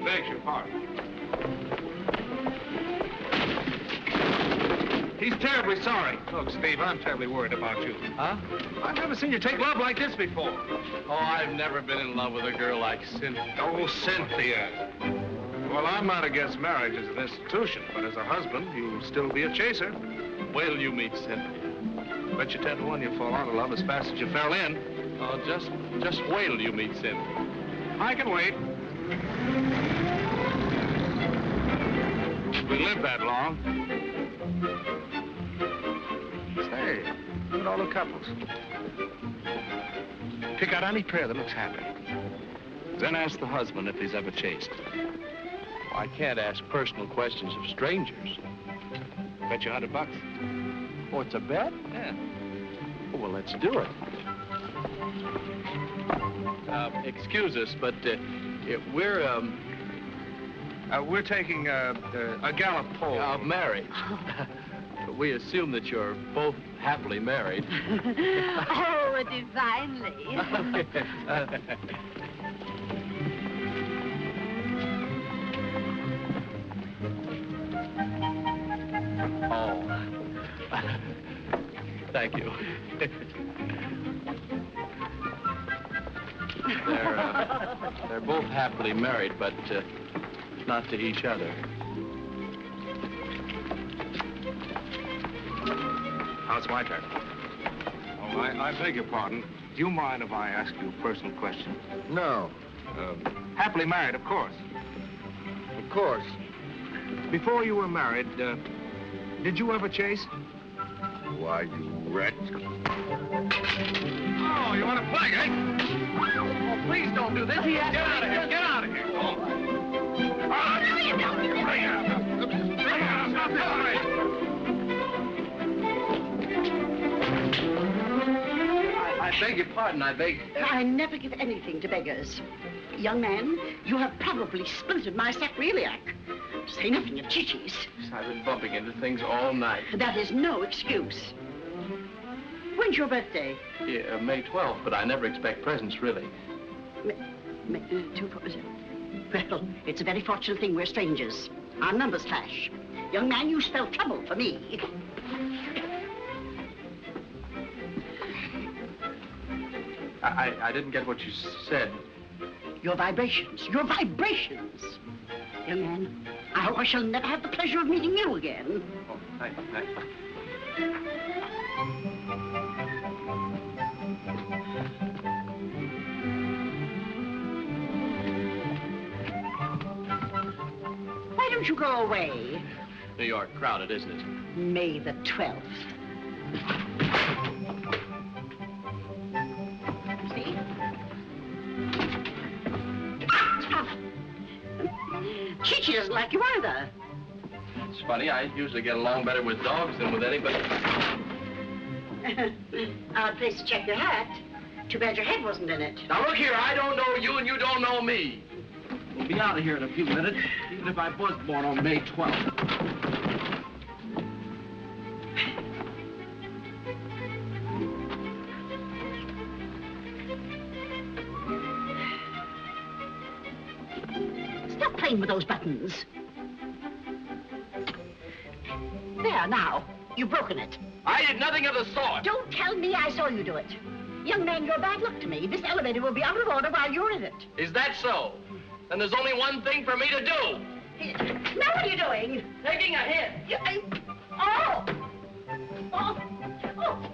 Begs your pardon. He's terribly sorry. Look, Steve, I'm terribly worried about you. Huh? I've never seen you take love like this before. Oh, I've never been in love with a girl like Cynthia. Oh, Cynthia. Well, I'm not against marriage as an institution, but as a husband, you'll still be a chaser. Wait till you meet Cynthia. Bet you 10 to 1 you'll fall out of love as fast as you fell in. Oh, just wait till you meet Cynthia. I can wait. We live that long. Say, look at all the couples. Pick out any pair that looks happy. Then ask the husband if he's ever chased. Oh, I can't ask personal questions of strangers. Bet you $100. Oh, it's a bet? Yeah. Oh, well, let's do it. Excuse us, but we're taking a gallant poll. Marriage. We assume that you're both happily married. Oh, divinely. Oh. Thank you. They're both happily married, but not to each other. Now it's my turn. Oh, I beg your pardon. Do you mind if I ask you a personal question? No. Happily married, of course. Of course. Before you were married, did you ever chase? Why, you wretch. Oh, you want to fight, eh? Oh, please don't do this. Get out of here. Get out of here. Oh. No, you don't. Bring it up. Bring it up. Not this way. I beg your pardon. I never give anything to beggars. Young man, you have probably splintered my sacroiliac. To say nothing of Chi-Chi's. I've been bumping into things all night. That is no excuse. When's your birthday? Yeah, May 12th, but I never expect presents, really. Well, it's a very fortunate thing we're strangers. Our numbers clash. Young man, you spell trouble for me. I didn't get what you said. Your vibrations. Your vibrations. Young man, I hope I shall never have the pleasure of meeting you again. Oh, thank you, thank you. Why don't you go away? New York, crowded, isn't it? May the 12th. See? Chi-Chi doesn't like you either. It's funny, I usually get along better with dogs than with anybody. Odd place to check your hat. Too bad your head wasn't in it. Now, look here, I don't know you and you don't know me. We'll be out of here in a few minutes, even if I was born on May 12th. Stop playing with those buttons. There, now. You've broken it. I did nothing of the sort. Don't tell me I saw you do it. Young man, you're bad luck to me. This elevator will be out of order while you're in it. Is that so? Then there's only one thing for me to do. Now what are you doing? Taking a hit. Oh! Oh! Oh!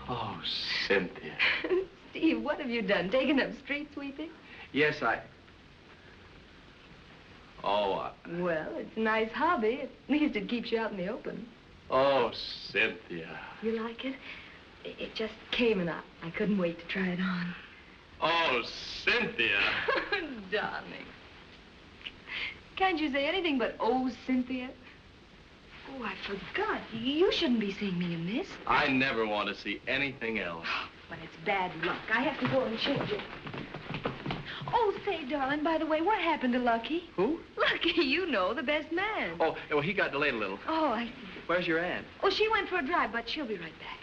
Oh, Cynthia. Steve, what have you done? Taken up street sweeping? Yes, Oh, Well, it's a nice hobby. At least it keeps you out in the open. Oh, Cynthia. You like it? It just came and I couldn't wait to try it on. Oh, Cynthia. Darling. Can't you say anything but, oh, Cynthia? Oh, I forgot. You shouldn't be seeing me in this. I never want to see anything else. But it's bad luck. I have to go and change it. Oh, say, darling, by the way, what happened to Lucky? Who? Lucky, you know, the best man. Oh, well, he got delayed a little. Oh, I see. Where's your aunt? Oh, she went for a drive, but she'll be right back.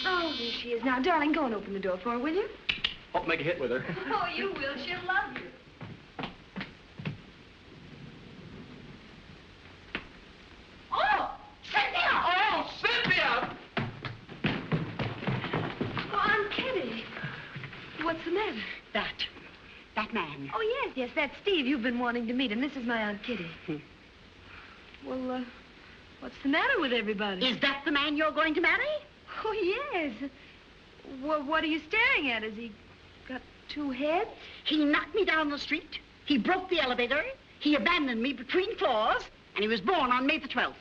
Oh, there she is. Now, darling, go and open the door for her, will you? Hope to make a hit with her. Oh, you will. She'll love you. Oh! Cynthia! Oh, Cynthia! Oh, Aunt Kitty. What's the matter? That man. Oh, yes, that's Steve. You've been wanting to meet him. This is my Aunt Kitty. Well, what's the matter with everybody? Is that the man you're going to marry? Oh, yes. Well, what are you staring at? Has he got two heads? He knocked me down the street. He broke the elevator. He abandoned me between floors. And he was born on May the 12th.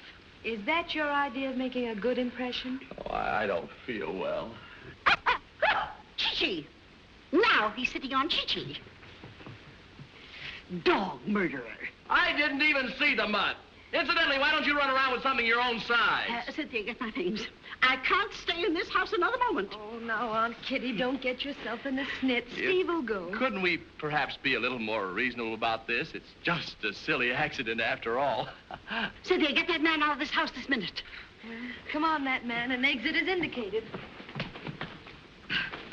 Is that your idea of making a good impression? Oh, I don't feel well. Chi-Chi. Now he's sitting on Chi-Chi. Dog murderer. I didn't even see the mutt. Incidentally, why don't you run around with something your own size? Cynthia, get my things. I can't stay in this house another moment. Oh, now, Aunt Kitty, don't get yourself in a snit. Steve will go. Couldn't we perhaps be a little more reasonable about this? It's just a silly accident after all. Cynthia, get that man out of this house this minute. Well, come on, that man. An exit is indicated.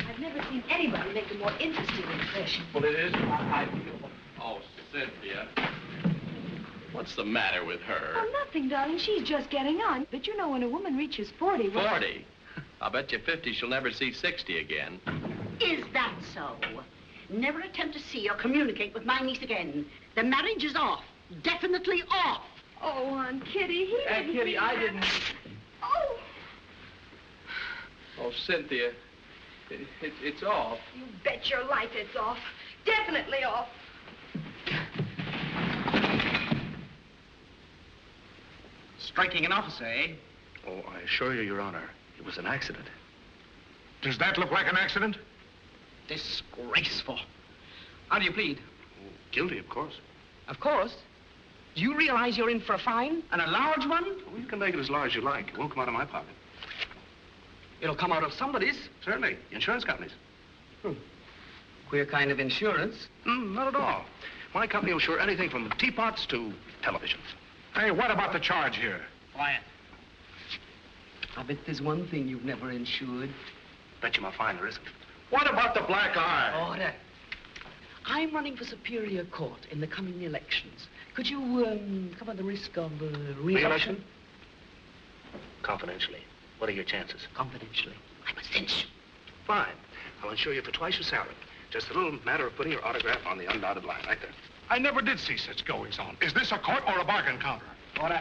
I've never seen anybody make a more interesting impression. Well, it is. I feel... Oh, Cynthia. What's the matter with her? Oh, nothing, darling. She's just getting on. But you know, when a woman reaches 40... well... 40? I'll bet you 50 she'll never see 60 again. Is that so? Never attempt to see or communicate with my niece again. The marriage is off. Definitely off. Oh, Aunt Kitty, he didn't... Kitty, I didn't... Oh! Oh, Cynthia, it's off. You bet your life it's off. Definitely off. Striking an officer, eh? Oh, I assure you, Your Honor, it was an accident. Does that look like an accident? Disgraceful. How do you plead? Oh, guilty, of course. Of course. Do you realize you're in for a fine? And a large one? Well, you can make it as large as you like. It won't come out of my pocket. It'll come out of somebody's. Certainly. Insurance companies. Queer kind of insurance. Not at all. My company will insure anything from teapots to televisions. Hey, what about the charge here? Quiet. I bet there's one thing you've never insured. Bet you my finer isn't. What about the black eye? Order. I'm running for Superior Court in the coming elections. Could you, cover the risk of, re-election? Confidentially. What are your chances? Confidentially. I'm a cinch. Fine. I'll insure you for twice your salary. Just a little matter of putting your autograph on the undotted line, right there. I never did see such goings on. Is this a court or a bargain counter? Order.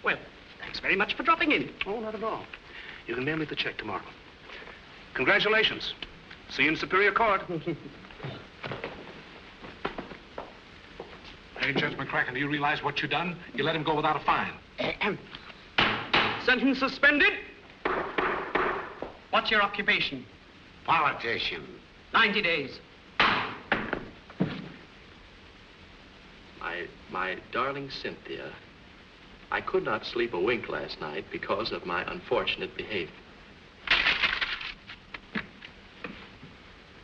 Well, thanks very much for dropping in. Oh, not at all. You can mail me the check tomorrow. Congratulations. See you in Superior Court. Hey, Judge McCracken, do you realize what you done? You let him go without a fine. Sentence suspended. What's your occupation? Politician. 90 days. My darling Cynthia, I could not sleep a wink last night because of my unfortunate behavior.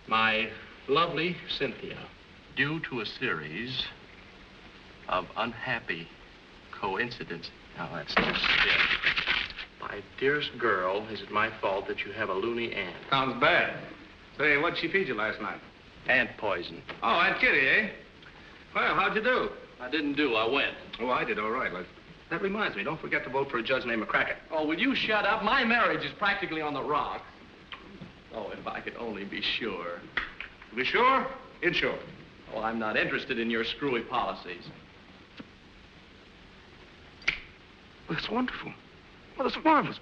My lovely Cynthia, due to a series of unhappy coincidences. Now, that's just it. My dearest girl, is it my fault that you have a loony aunt? Sounds bad. Say, what'd she feed you last night? Ant poison. Oh, Aunt Kitty, eh? Well, how'd you do? I didn't do, I went. Oh, I did all right. That reminds me, don't forget to vote for a judge named McCracken. Oh, will you shut up? My marriage is practically on the rocks. Oh, if I could only be sure. Be sure? Insure. Oh, I'm not interested in your screwy policies. That's wonderful. Well, that's marvelous.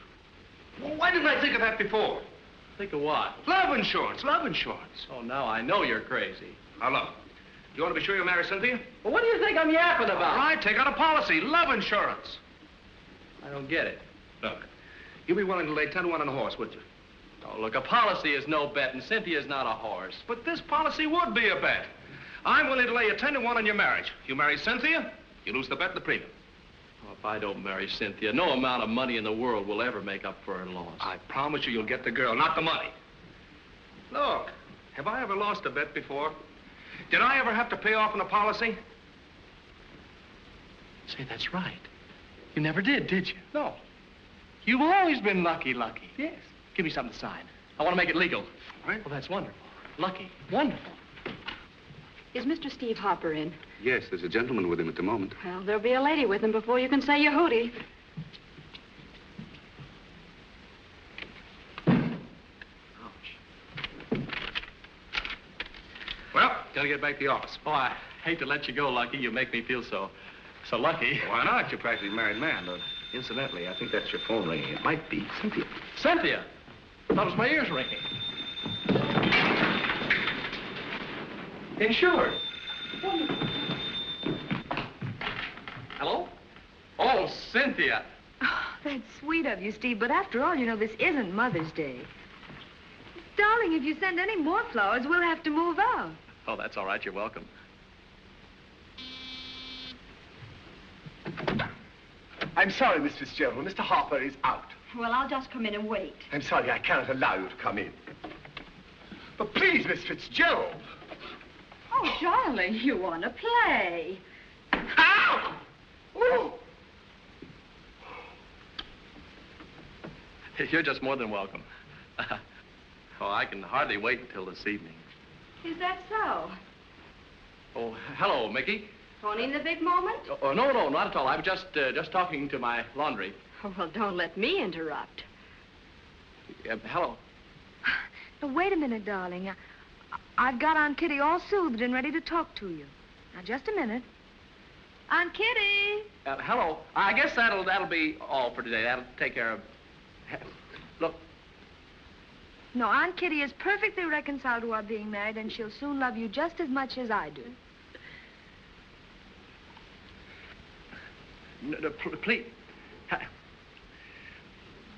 Well, why didn't I think of that before? Think of what? Love insurance, love insurance. Oh, now I know you're crazy. Now, look, you want to be sure you marry Cynthia? Well, what do you think I'm yapping about? All right, take out a policy, love insurance. I don't get it. Look, you'd be willing to lay 10 to 1 on a horse, would you? Oh, look, a policy is no bet, and Cynthia's not a horse. But this policy would be a bet. I'm willing to lay you 10 to 1 on your marriage. You marry Cynthia, you lose the bet and the premium. Oh, if I don't marry Cynthia, no amount of money in the world will ever make up for her loss. I promise you, you'll get the girl, not the money. Look, have I ever lost a bet before? Did I ever have to pay off on a policy? Say, that's right. You never did you? No. You've always been lucky. Yes. Give me something to sign. I want to make it legal. Right. Well, that's wonderful. Lucky. Wonderful. Is Mr. Steve Hopper in? Yes, there's a gentleman with him at the moment. Well, there'll be a lady with him before you can say your hootie. Well, gotta get back to the office. Oh, I hate to let you go, Lucky. You make me feel so lucky. Why not? You're practically a married man. Incidentally, I think that's your phone ringing. It might be Cynthia. Cynthia? I thought it was my ears ringing. Insured. Wonderful. Hello? Oh, Cynthia. Oh, that's sweet of you, Steve. But after all, you know, this isn't Mother's Day. Darling, if you send any more flowers, we'll have to move out. Oh, that's all right. You're welcome. I'm sorry, Miss Fitzgerald. Mr. Harper is out. Well, I'll just come in and wait. I'm sorry, I cannot allow you to come in. But please, Miss Fitzgerald. Oh, darling, you want to play. Ow! Ooh! You're just more than welcome. Oh, I can hardly wait until this evening. Is that so? Oh, hello, Mickey. Phoning the big moment? Oh, no, not at all. I was just talking to my laundry. Oh, well, don't let me interrupt. Hello. Now, wait a minute, darling. I've got Aunt Kitty all soothed and ready to talk to you. Now, just a minute. Aunt Kitty! Hello. I guess that'll be all for today. That'll take care of... Look. No, Aunt Kitty is perfectly reconciled to our being married, and she'll soon love you just as much as I do. No, please.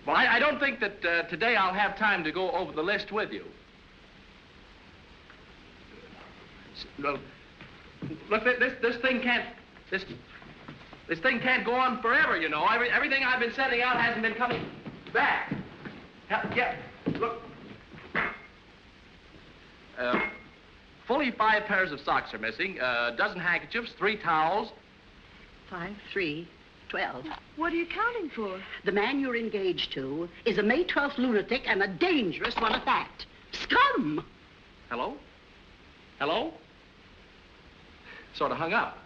Well, I don't think that today I'll have time to go over the list with you. Well, look, this thing can't... This thing can't go on forever, you know. Everything I've been sending out hasn't been coming back. Yeah, look. Fully 5 pairs of socks are missing, a dozen handkerchiefs, 3 towels. 5, 3, 12. What are you counting for? The man you're engaged to is a May 12th lunatic and a dangerous one at that. Scum! Hello? Hello? Sort of hung up.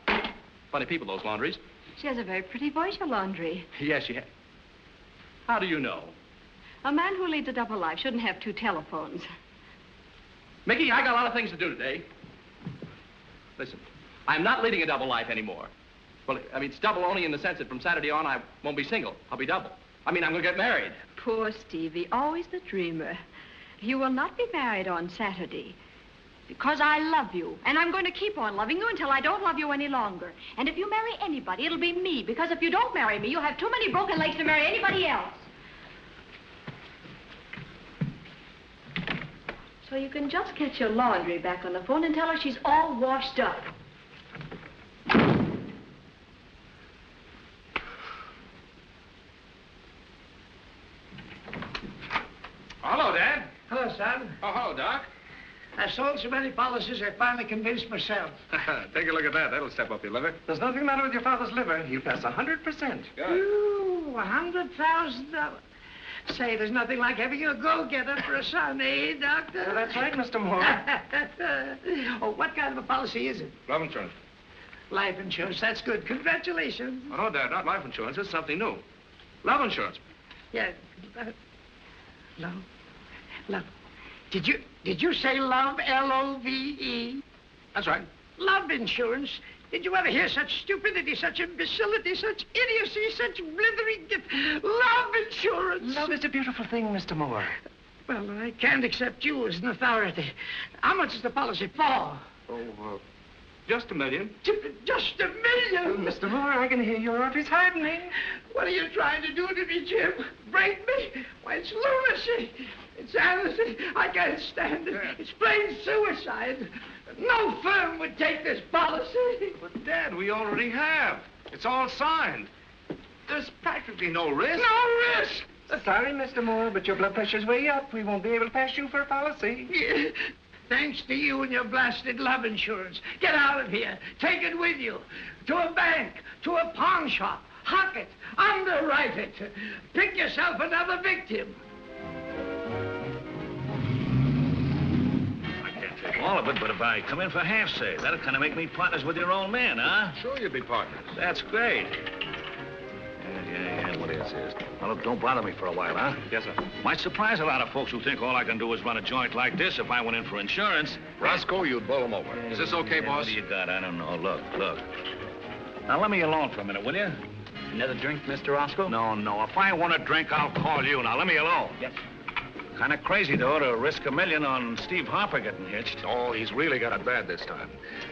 Funny people, those laundries. She has a very pretty voice, your laundry. Yes, she has. How do you know? A man who leads a double life shouldn't have 2 telephones. Mickey, I got a lot of things to do today. Listen, I'm not leading a double life anymore. Well, I mean, it's double only in the sense that from Saturday on, I won't be single. I'll be double. I mean, I'm going to get married. Poor Stevie, always the dreamer. You will not be married on Saturday. Because I love you. And I'm going to keep on loving you until I don't love you any longer. And if you marry anybody, it'll be me. Because if you don't marry me, you'll have too many broken legs to marry anybody else. So you can just get your laundry back on the phone and tell her she's all washed up. Hello, Dad. Hello, son. Oh, hello, Doc. I sold so many policies, I finally convinced myself. Take a look at that. That'll step up your liver. There's nothing matter with your father's liver. He'll pass 100%. Good. Ooh, $100,000. Say, there's nothing like having a go-getter for a son, eh, Doctor? Well, that's right, Mr. Moore. Oh, what kind of a policy is it? Love insurance. Life insurance. That's good. Congratulations. Oh, no, Dad, not life insurance. It's something new. Love insurance. Yeah. Love. Love. Did you say love, L-O-V-E? That's right. Love insurance? Did you ever hear such stupidity, such imbecility, such idiocy, such blithering love insurance? Love is a beautiful thing, Mr. Moore. Well, I can't accept you as an authority. How much is the policy for? Oh, just $1 million. Just $1 million? Mr. Moore, I can hear your heart is hardening. What are you trying to do to me, Jim? Break me? Why, it's lunacy. It's anarchy. I can't stand it. It's plain suicide. No firm would take this policy. But, Dad, we already have. It's all signed. There's practically no risk. No risk. Sorry, Mr. Moore, but your blood pressure's way up. We won't be able to pass you for a policy. Yeah. Thanks to you and your blasted love insurance. Get out of here. Take it with you. To a bank, to a pawn shop. Hock it. Underwrite it. Pick yourself another victim. All of it, but if I come in for half, say, that'll kind of make me partners with your old man, huh? Sure you'll be partners. That's great. Yeah, what is this? Now, look, don't bother me for a while, huh? Yes, sir. Might surprise a lot of folks who think all I can do is run a joint like this if I went in for insurance. Roscoe, you'd blow him over. Is this okay, boss? What do you got? I don't know. Look. Now, let me alone for a minute, will you? Another drink, Mr. Roscoe? No. If I want a drink, I'll call you. Now, let me alone. Yes. Kind of crazy, though, to risk $1 million on Steve Harper getting hitched. Oh, he's really got it bad this time.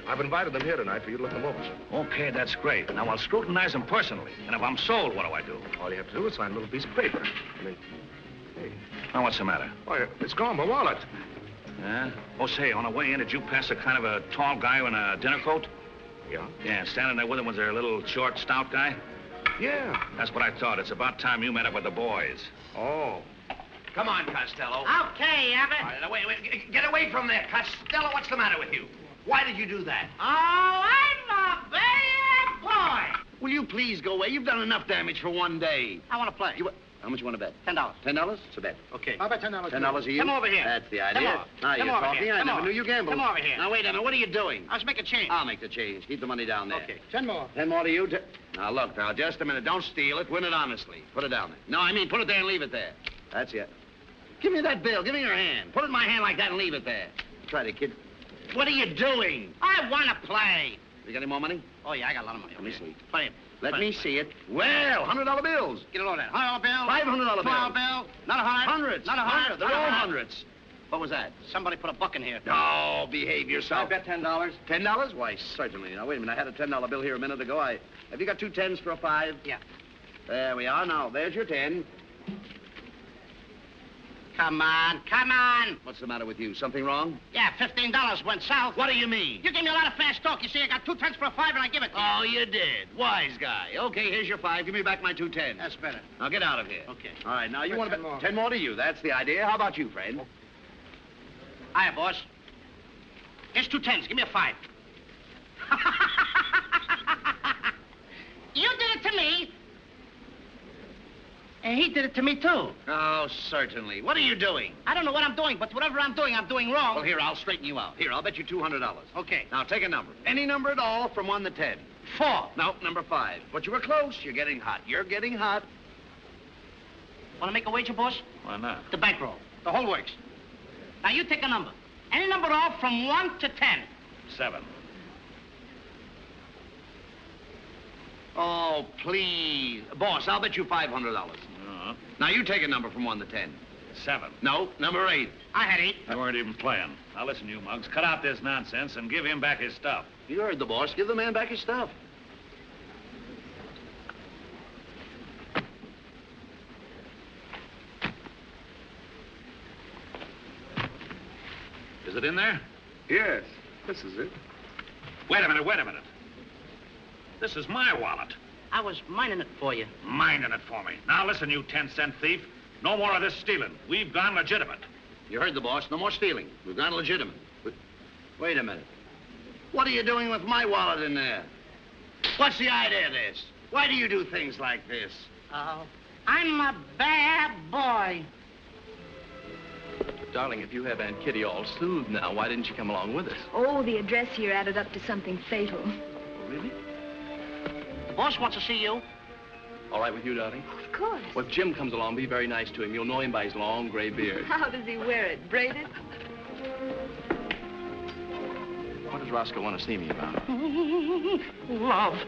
I've invited them here tonight for you to look them over, sir. Okay, that's great. Now, I'll scrutinize them personally. And if I'm sold, what do I do? All you have to do is sign a little piece of paper. Hey. Now, what's the matter? Why, it's gone, my wallet. Yeah? Oh, say, on the way in, did you pass a kind of a tall guy in a dinner coat? Yeah? Yeah, standing there with him was there a little short, stout guy? Yeah. That's what I thought. It's about time you met up with the boys. Oh. Come on, Costello. Okay, Abbott. All right, wait, get away from there. Costello, what's the matter with you? Why did you do that? Oh, I'm a bad boy. Will you please go away? You've done enough damage for one day. I want to play. How much you want to bet? $10. $10? It's a bet. Okay. How about $10? $10 a you? Come over here. That's the idea. Now you're talking. I never knew you gambled. Come over here. Now, wait a minute. What are you doing? I was making change. I'll make the change. Keep the money down there. Okay. 10 more. 10 more to you. Now, look, pal, just a minute. Don't steal it. Win it honestly. Put it down there. No, I mean, put it there and leave it there. That's it. Give me that bill. Give me your hand. Put it in my hand like that and leave it there. Try to, kid. What are you doing? I want to play. You got any more money? Oh, yeah, I got a lot of money. Let me see. Play it. Let me see it. Well, $100 bills. Get a load of that. $100 bill. $500 bill. $12 bill. Not 100. Hundreds. Not 100. They're all hundreds. What was that? Somebody put a buck in here. No, behave yourself. I bet $10. $10? Why, certainly. Now, wait a minute. I had a $10 bill here a minute ago. Have you got 2 10s for a 5? Yeah. There we are. Now, there's your 10. Come on. What's the matter with you? Something wrong? Yeah, $15 went south. What do you mean? You gave me a lot of fast talk. You see, I got 2 10s for a 5 and I give it to you. Oh, you did. Wise guy. Okay, here's your 5. Give me back my 2 10s. That's better. Now, get out of here. Okay. All right, now, you want to 10 more. 10 more to you. That's the idea. How about you, friend? Hiya, boss. Here's 2 10s. Give me a 5. You did it to me. And he did it to me, too. Oh, certainly. What are you doing? I don't know what I'm doing, but whatever I'm doing wrong. Well, here, I'll straighten you out. Here, I'll bet you $200. Okay. Now, take a number. Any number at all from 1 to 10. 4. No, number 5. But you were close. You're getting hot. You're getting hot. Want to make a wager, boss? Why not? The bankroll. The whole works. Now, you take a number. Any number at all from 1 to 10. 7. Oh, please. Boss, I'll bet you $500. Now, you take a number from 1 to 10. 7. No, number 8. I had 8. You weren't even playing. Now listen, you mugs, cut out this nonsense and give him back his stuff. You heard the boss. Give the man back his stuff. Is it in there? Yes, this is it. Wait a minute. This is my wallet. I was mining it for you. Minding it for me. Now listen, you 10-cent thief. No more of this stealing. We've gone legitimate. You heard the boss. No more stealing. We've gone legitimate. But wait a minute. What are you doing with my wallet in there? What's the idea of this? Why do you do things like this? Oh, I'm a bad boy. Darling, if you have Aunt Kitty all soothed now, why didn't you come along with us? Oh, the address here added up to something fatal. Really? The boss wants to see you. All right with you, darling? Of course. Well, if Jim comes along, be very nice to him. You'll know him by his long gray beard. How does he wear it? Braided? What does Roscoe want to see me about? Love.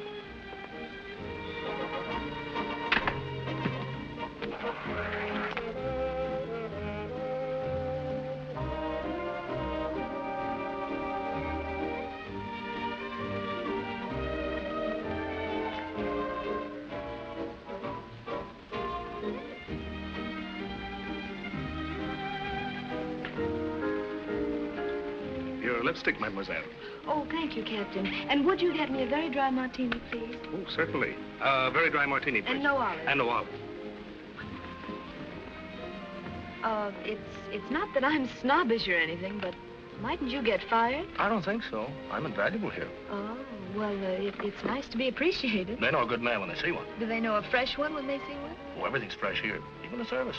Your lipstick, mademoiselle. Oh, thank you, Captain. And would you get me a very dry martini, please? Oh, certainly. Very dry martini, please. And no olive. And no olive. It's not that I'm snobbish or anything, but mightn't you get fired? I don't think so. I'm invaluable here. Oh, well, it's nice to be appreciated. They know a good man when they see one. Do they know a fresh one when they see one? Oh, everything's fresh here, even the service.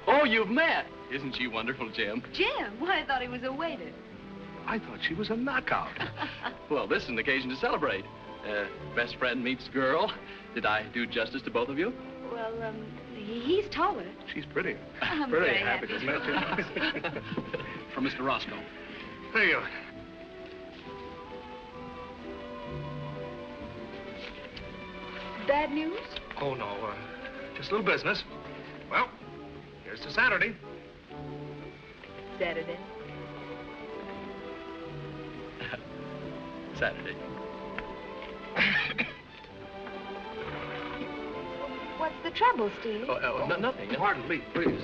Oh, you've met. Isn't she wonderful, Jim? Jim? Why, I thought he was a waiter. I thought she was a knockout. Well, this is an occasion to celebrate. Best friend meets girl. Did I do justice to both of you? Well, he's taller. She's pretty. I'm very very happy happy. to meet you. From Mr. Roscoe. There you are. Bad news? Oh, no. Just a little business. Well, here's to Saturday. Saturday. Saturday. What's the trouble, Steve? Nothing. Pardon me, please.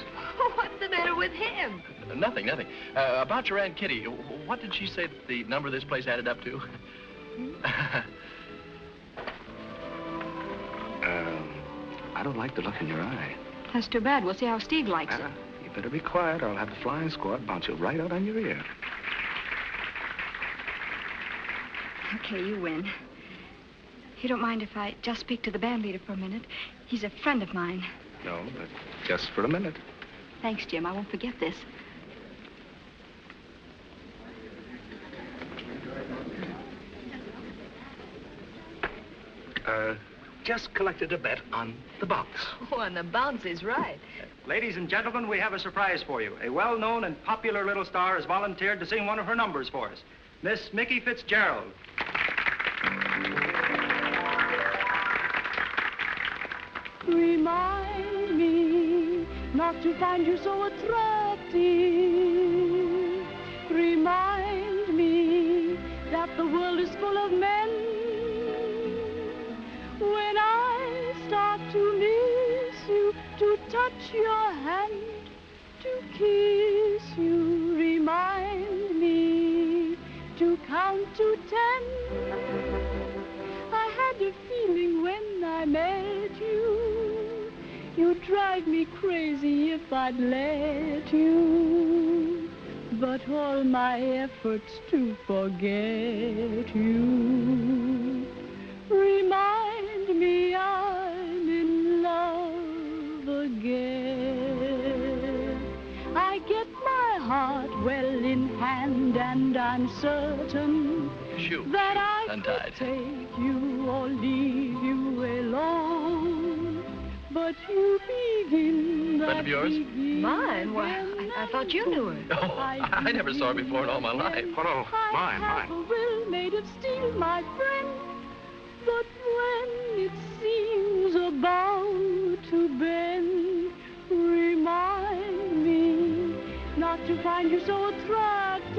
What's the matter with him? Nothing. About your Aunt Kitty, what did she say that the number of this place added up to? I don't like the look in your eye. That's too bad. We'll see how Steve likes it. You better be quiet or I'll have the flying squad bounce you right out on your ear. Okay, you win. You don't mind if I just speak to the band leader for a minute? He's a friend of mine. No, but just for a minute. Thanks, Jim. I won't forget this. Just collected a bet on the bounce. Oh, and the bounce is right. Ladies and gentlemen, we have a surprise for you. A well-known and popular little star has volunteered to sing one of her numbers for us. Miss Mickey Fitzgerald. Remind me not to find you so attractive. Remind me that the world is full of men. When I start to miss you, to touch your hand, to kiss you, remind me to count to 10. I had a feeling when I met you, you'd drive me crazy if I'd let you. But all my efforts to forget you remind me I'm in love again. I get my heart well in hand, and I'm certain that I could take you or leave you alone. But you begin that. Friend of yours? Mine? Why, I thought you knew her. Oh, I never saw her before in all my life. Oh, no, mine. A will made of steel, my friend. But when it seems about to bend, remind me start to find you so attractive.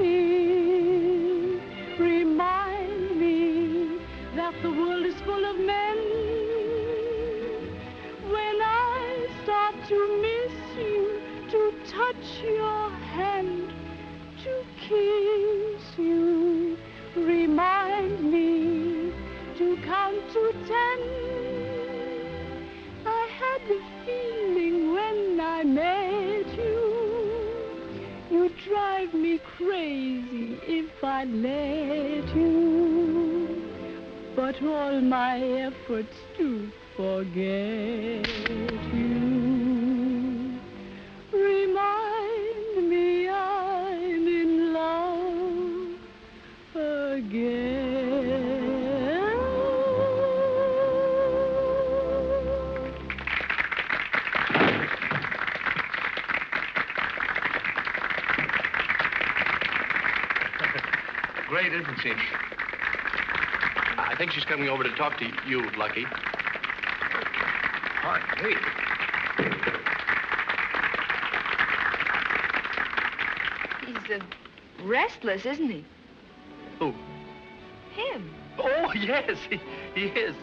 Remind me that the world is full of men. When I start to miss you, to touch your hand, to kiss you, remind me to count to 10. I had the feeling when I met you, you'd drive me crazy if I let you. But all my efforts to forget you remind me I'm in love again. Great, isn't she? I think she's coming over to talk to you, Lucky. Hi, hey. He's restless, isn't he? Who? Him. Oh, yes, he is.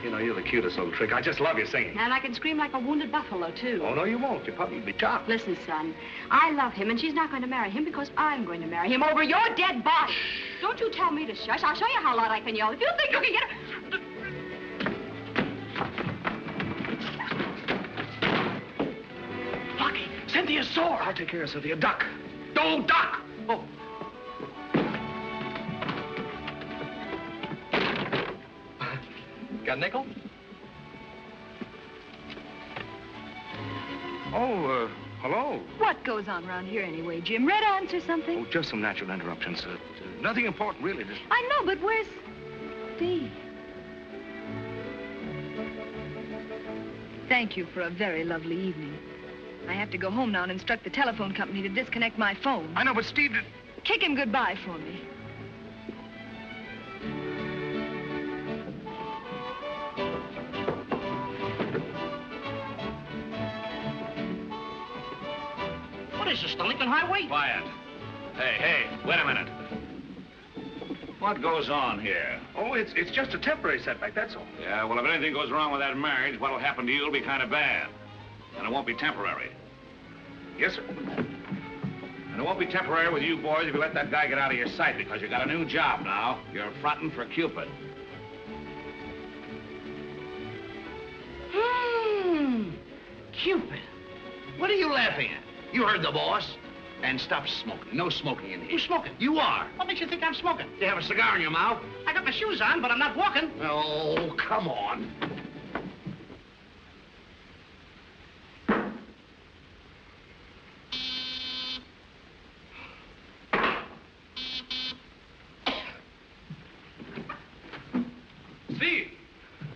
You know, you're the cutest little trick. I just love your singing. And I can scream like a wounded buffalo, too. Oh, no, you won't. You'll probably be chopped. Listen, son, I love him, and she's not going to marry him because I'm going to marry him over your dead body. Don't you tell me to shush. I'll show you how loud I can yell. If you think you can get it... Lucky, Cynthia's sore. I'll take care of Cynthia. Duck. Don't duck. Oh. Got a nickel? Oh, hello. What goes on around here anyway, Jim? Red ants or something? Oh, just some natural interruptions. Nothing important, really. Just... I know, but where's Steve? Thank you for a very lovely evening. I have to go home now and instruct the telephone company to disconnect my phone. I know, but Steve did... Kick him goodbye for me. What is this, the Lincoln Highway? Quiet. Hey, wait a minute. What goes on here? Oh, it's just a temporary setback, that's all. Yeah, well, if anything goes wrong with that marriage, what'll happen to you will be kind of bad. And it won't be temporary. Yes, sir. And it won't be temporary with you boys if you let that guy get out of your sight, because you got a new job now. You're fronting for Cupid. Cupid. What are you laughing at? You heard the boss. And stop smoking. No smoking in here. Who's smoking? You are. What makes you think I'm smoking? You have a cigar in your mouth? I got my shoes on, but I'm not walking. Oh, come on. Steve,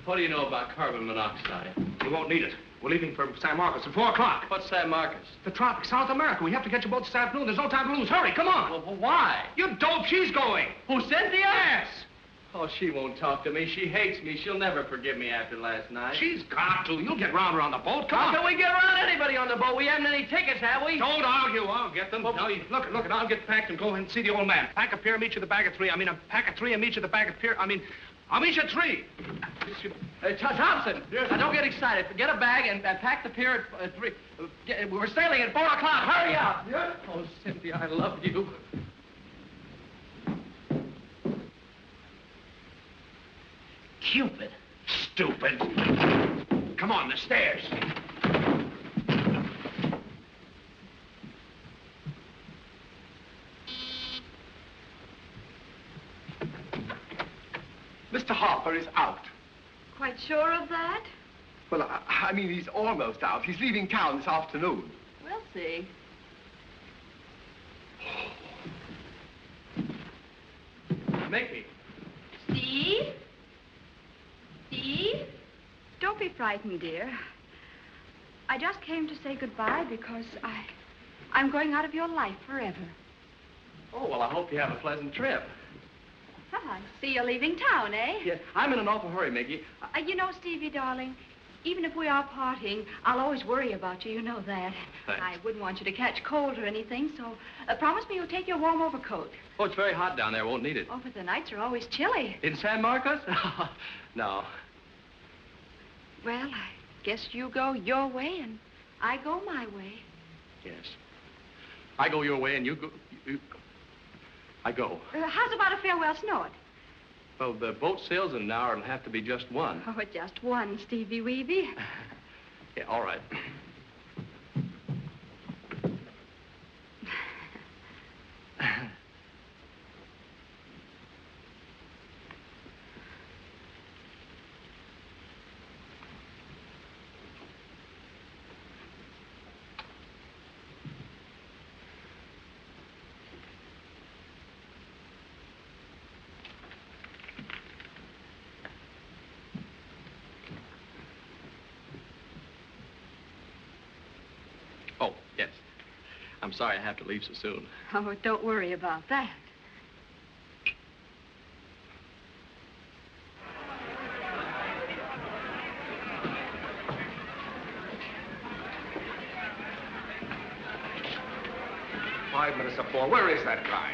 what do you know about carbon monoxide? You won't need it. We're leaving for San Marcos at 4 o'clock. What's San Marcos? The tropics, South America. We have to get you both this afternoon. There's no time to lose. Hurry, come on. Well, why? You dope, she's going. Who, Cynthia? Yes. Oh, she won't talk to me. She hates me. She'll never forgive me after last night. She's got to. You'll get round her on the boat. Come on. How can we get around anybody on the boat? We haven't any tickets, have we? Don't argue. I'll get them. Now, look, I'll get packed and go and see the old man. Pack a pier, meet you at the bag at 3. Pack a 3 and meet you at the bag at pier. I'll meet you at 3. Thompson, yes. Now don't get excited. Get a bag and pack the pier at 3. We're sailing at 4 o'clock. Hurry up. Yes. Oh, Cynthia, I love you. Cupid. Stupid. Come on, the stairs. Mr. Harper is out. Quite sure of that? Well, I mean, he's almost out. He's leaving town this afternoon. We'll see. Mickey. Steve? Steve? Don't be frightened, dear. I just came to say goodbye because I'm going out of your life forever. Oh, well, I hope you have a pleasant trip. I see you're leaving town, eh? Yeah, I'm in an awful hurry, Mickey. You know, Stevie, darling, Even if we are partying, I'll always worry about you. You know that. Thanks. I wouldn't want you to catch cold or anything, so promise me you'll take your warm overcoat. Oh, it's very hot down there. Won't need it. Oh, but the nights are always chilly. In San Marcos? No. Well, I guess you go your way and I go my way. Yes. I go your way and you go... I go. How's about a farewell snort? Well, the boat sails in an hour. It'll have to be just one. Oh, just one, Stevie Weevy. Yeah, all right. Oh, yes. I'm sorry I have to leave so soon. Oh, don't worry about that. Five minutes of 4. Where is that guy?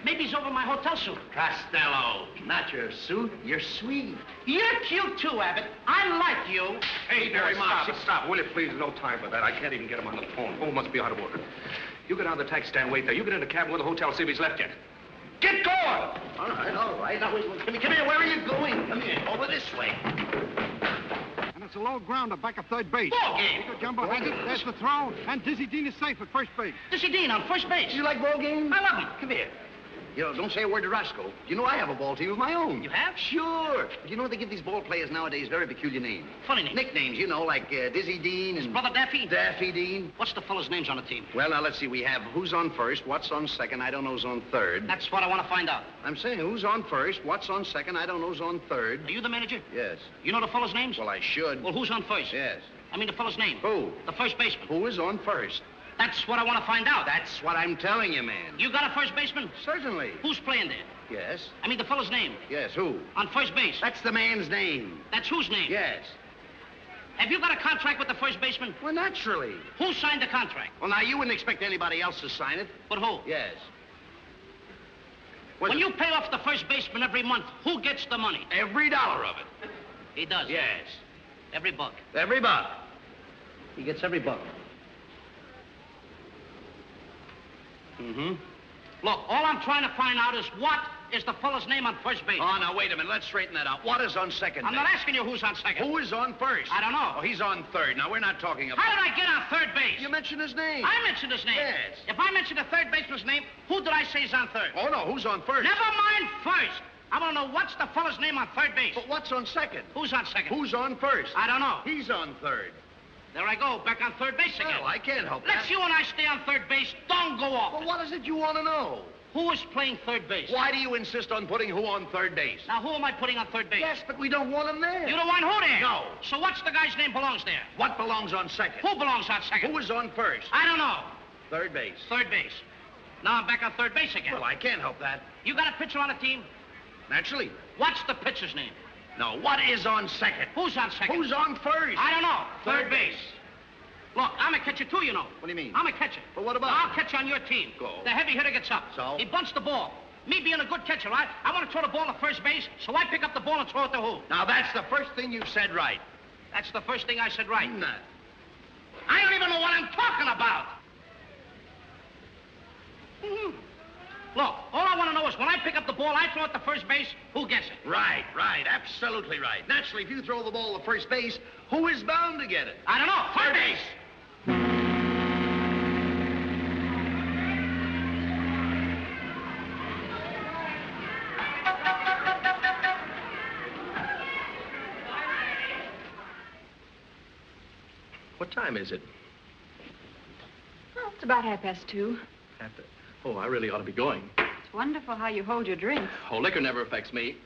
Maybe he's over my hotel suit. Costello, not your suit, your suite. You're cute too, Abbott. I like you. Hey, Barry, stop. Will you please? No time for that. I can't even get him on the phone. Phone must be out of order. You get down to the taxi stand, wait there. You get in the cabin with the hotel, see if he's left yet. Get going! All right, all right. Now, wait, come here. Where are you going? Come here. Over this way. And it's a low grounder back at third base. Ball game. Nico Jumbo has it. There's the throw. And Dizzy Dean is safe at first base. Dizzy Dean on first base. You like ball games? I love him. Come here. You know, don't say a word to Roscoe. You know I have a ball team of my own. You have? Sure. But you know they give these ball players nowadays very peculiar names. Funny name. Nicknames, you know, like Dizzy Dean and... His brother Daffy? Daffy Dean. What's the fellas' names on the team? Well, now, let's see. We have who's on first, what's on second, I don't know who's on third. That's what I want to find out. I'm saying who's on first, what's on second, I don't know who's on third. Are you the manager? Yes. You know the fellas' names? Well, I should. Well, who's on first? Yes. I mean the fellow's name. Who? The first baseman. Who is on first? That's what I want to find out. That's what I'm telling you, man. You got a first baseman? Certainly. Who's playing there? Yes. I mean the fellow's name. Yes, who? On first base. That's the man's name. That's whose name? Yes. Have you got a contract with the first baseman? Well, naturally. Who signed the contract? Well, now, you wouldn't expect anybody else to sign it. But who? Yes. When you pay off the first baseman every month, who gets the money? Every dollar of it. He does? Yes. Every buck? Every buck. He gets every buck. Mm-hmm. Look, all I'm trying to find out is what is the fellow's name on first base? Oh, now, wait a minute. Let's straighten that out. What is on second I'm base? not asking you who's on second. Who is on first? I don't know. Oh, he's on third. Now, we're not talking about... How did I get on third base? You mentioned his name. I mentioned his name. Yes. If I mentioned the third baseman's name, who did I say is on third? Oh, no. Who's on first? Never mind first. I want to know what's the fellow's name on third base. But what's on second? Who's on second? Who's on first? I don't know. He's on third. There I go, back on third base again. Well, I can't help that. Let's you and I stay on third base. Don't go off. Well, what is it you want to know? Who is playing third base? Why do you insist on putting who on third base? Now, who am I putting on third base? Yes, but we don't want him there. You don't want who there? No. So what's the guy's name belongs there? What belongs on second? Who belongs on second? Who is on first? I don't know. Third base. Third base. Now I'm back on third base again. Well, I can't help that. You got a pitcher on the team? Naturally. What's the pitcher's name? No, what is on second? Who's on second? Who's on first? I don't know. Third base. Look, I'm a catcher too, you know. What do you mean? I'm a catcher. But what about... Now, I'll catch on your team. Go. The heavy hitter gets up. So? He bunts the ball. Me being a good catcher, right? I want to throw the ball to first base, so I pick up the ball and throw it to who? Now, that's the first thing you've said right. That's the first thing I said right. No. I don't even know what I'm talking about. Look, all I want to know is when I pick up the ball, I throw it to first base, who gets it? Right, right. Absolutely right. Naturally, if you throw the ball to first base, who is bound to get it? I don't know. Third base. What time is it? Oh, it's about 2:30. Oh, I really ought to be going. It's wonderful how you hold your drink. Oh, liquor never affects me.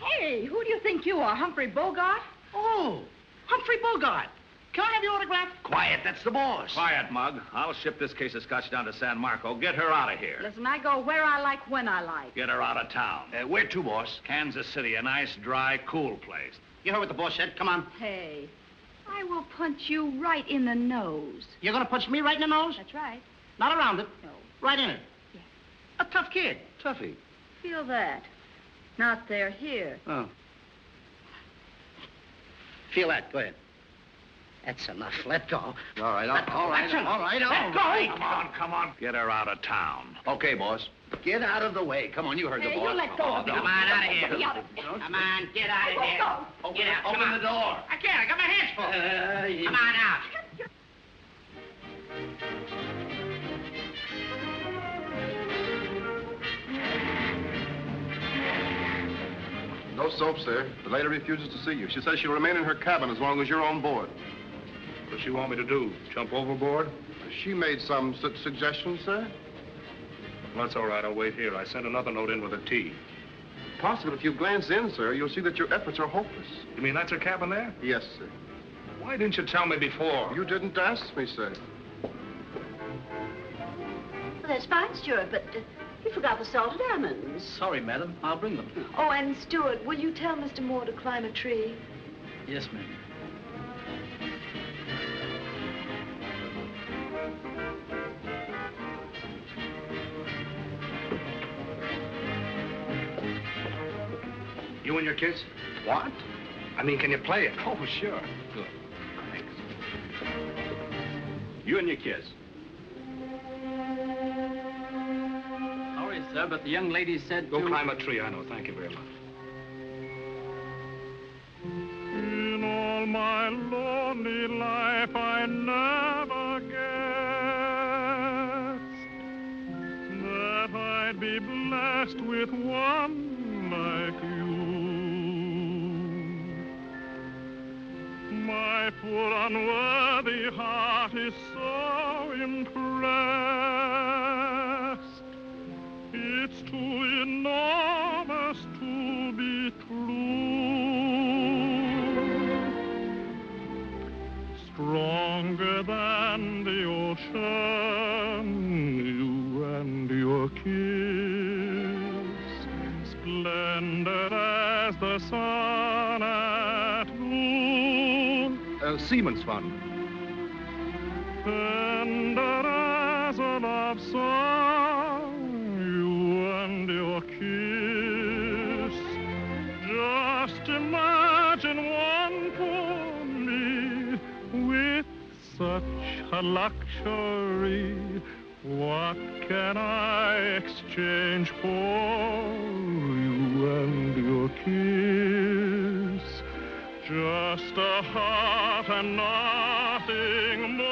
Hey, who do you think you are, Humphrey Bogart? Oh, Humphrey Bogart. Can I have your autograph? Quiet, that's the boss. Quiet, Mug. I'll ship this case of scotch down to San Marco. Get her out of here. Listen, I go where I like, when I like. Get her out of town. Where to, boss? Kansas City, a nice, dry, cool place. You heard what the boss said. Come on. Hey, I will punch you right in the nose. You're going to punch me right in the nose? That's right. Not around it. No. Right in it. Yeah. A tough kid. Tuffy. Feel that. Not there, here. Oh. Feel that. Go ahead. That's enough. Let go. All right, all right. Let go. Come on. Get her out of town. Okay, boss. Get out of the way. Come on, you heard the Hey, boss. you let go of me. Come on, out of here. Get out of here. Come on, get out of here. Get out. Open the door. I can't. I got my hands full. Come on out. No soap, sir. The lady refuses to see you. She says she'll remain in her cabin as long as you're on board. What does she want me to do? Jump overboard? She made some suggestions, sir. Well, that's all right. I'll wait here. I sent another note in with a T. Possible. If you glance in, sir, you'll see that your efforts are hopeless. You mean that's her cabin there? Yes, sir. Why didn't you tell me before? You didn't ask me, sir. Well, that's fine, Stuart, but you forgot the salted almonds. Sorry, madam. I'll bring them. Oh, and Stuart, will you tell Mr. Moore to climb a tree? Yes, ma'am. You and your kids? What? I mean, can you play it? Oh, sure. Good. Thanks. You and your kids. Sorry, sir, but the young lady said Go climb a tree, I know. Thank you very much. In all my lonely life, I never guessed that I'd be blessed with one like you. My poor unworthy heart is so impressed. It's too enormous to be true. Stronger than the ocean, you and your kiss. Splendid as the sun at noon. Seaman's Fund. Tender as a love song, you and your kiss. Just imagine one for me with such a luxury. What can I exchange for you and your kiss? Just a heart and nothing more.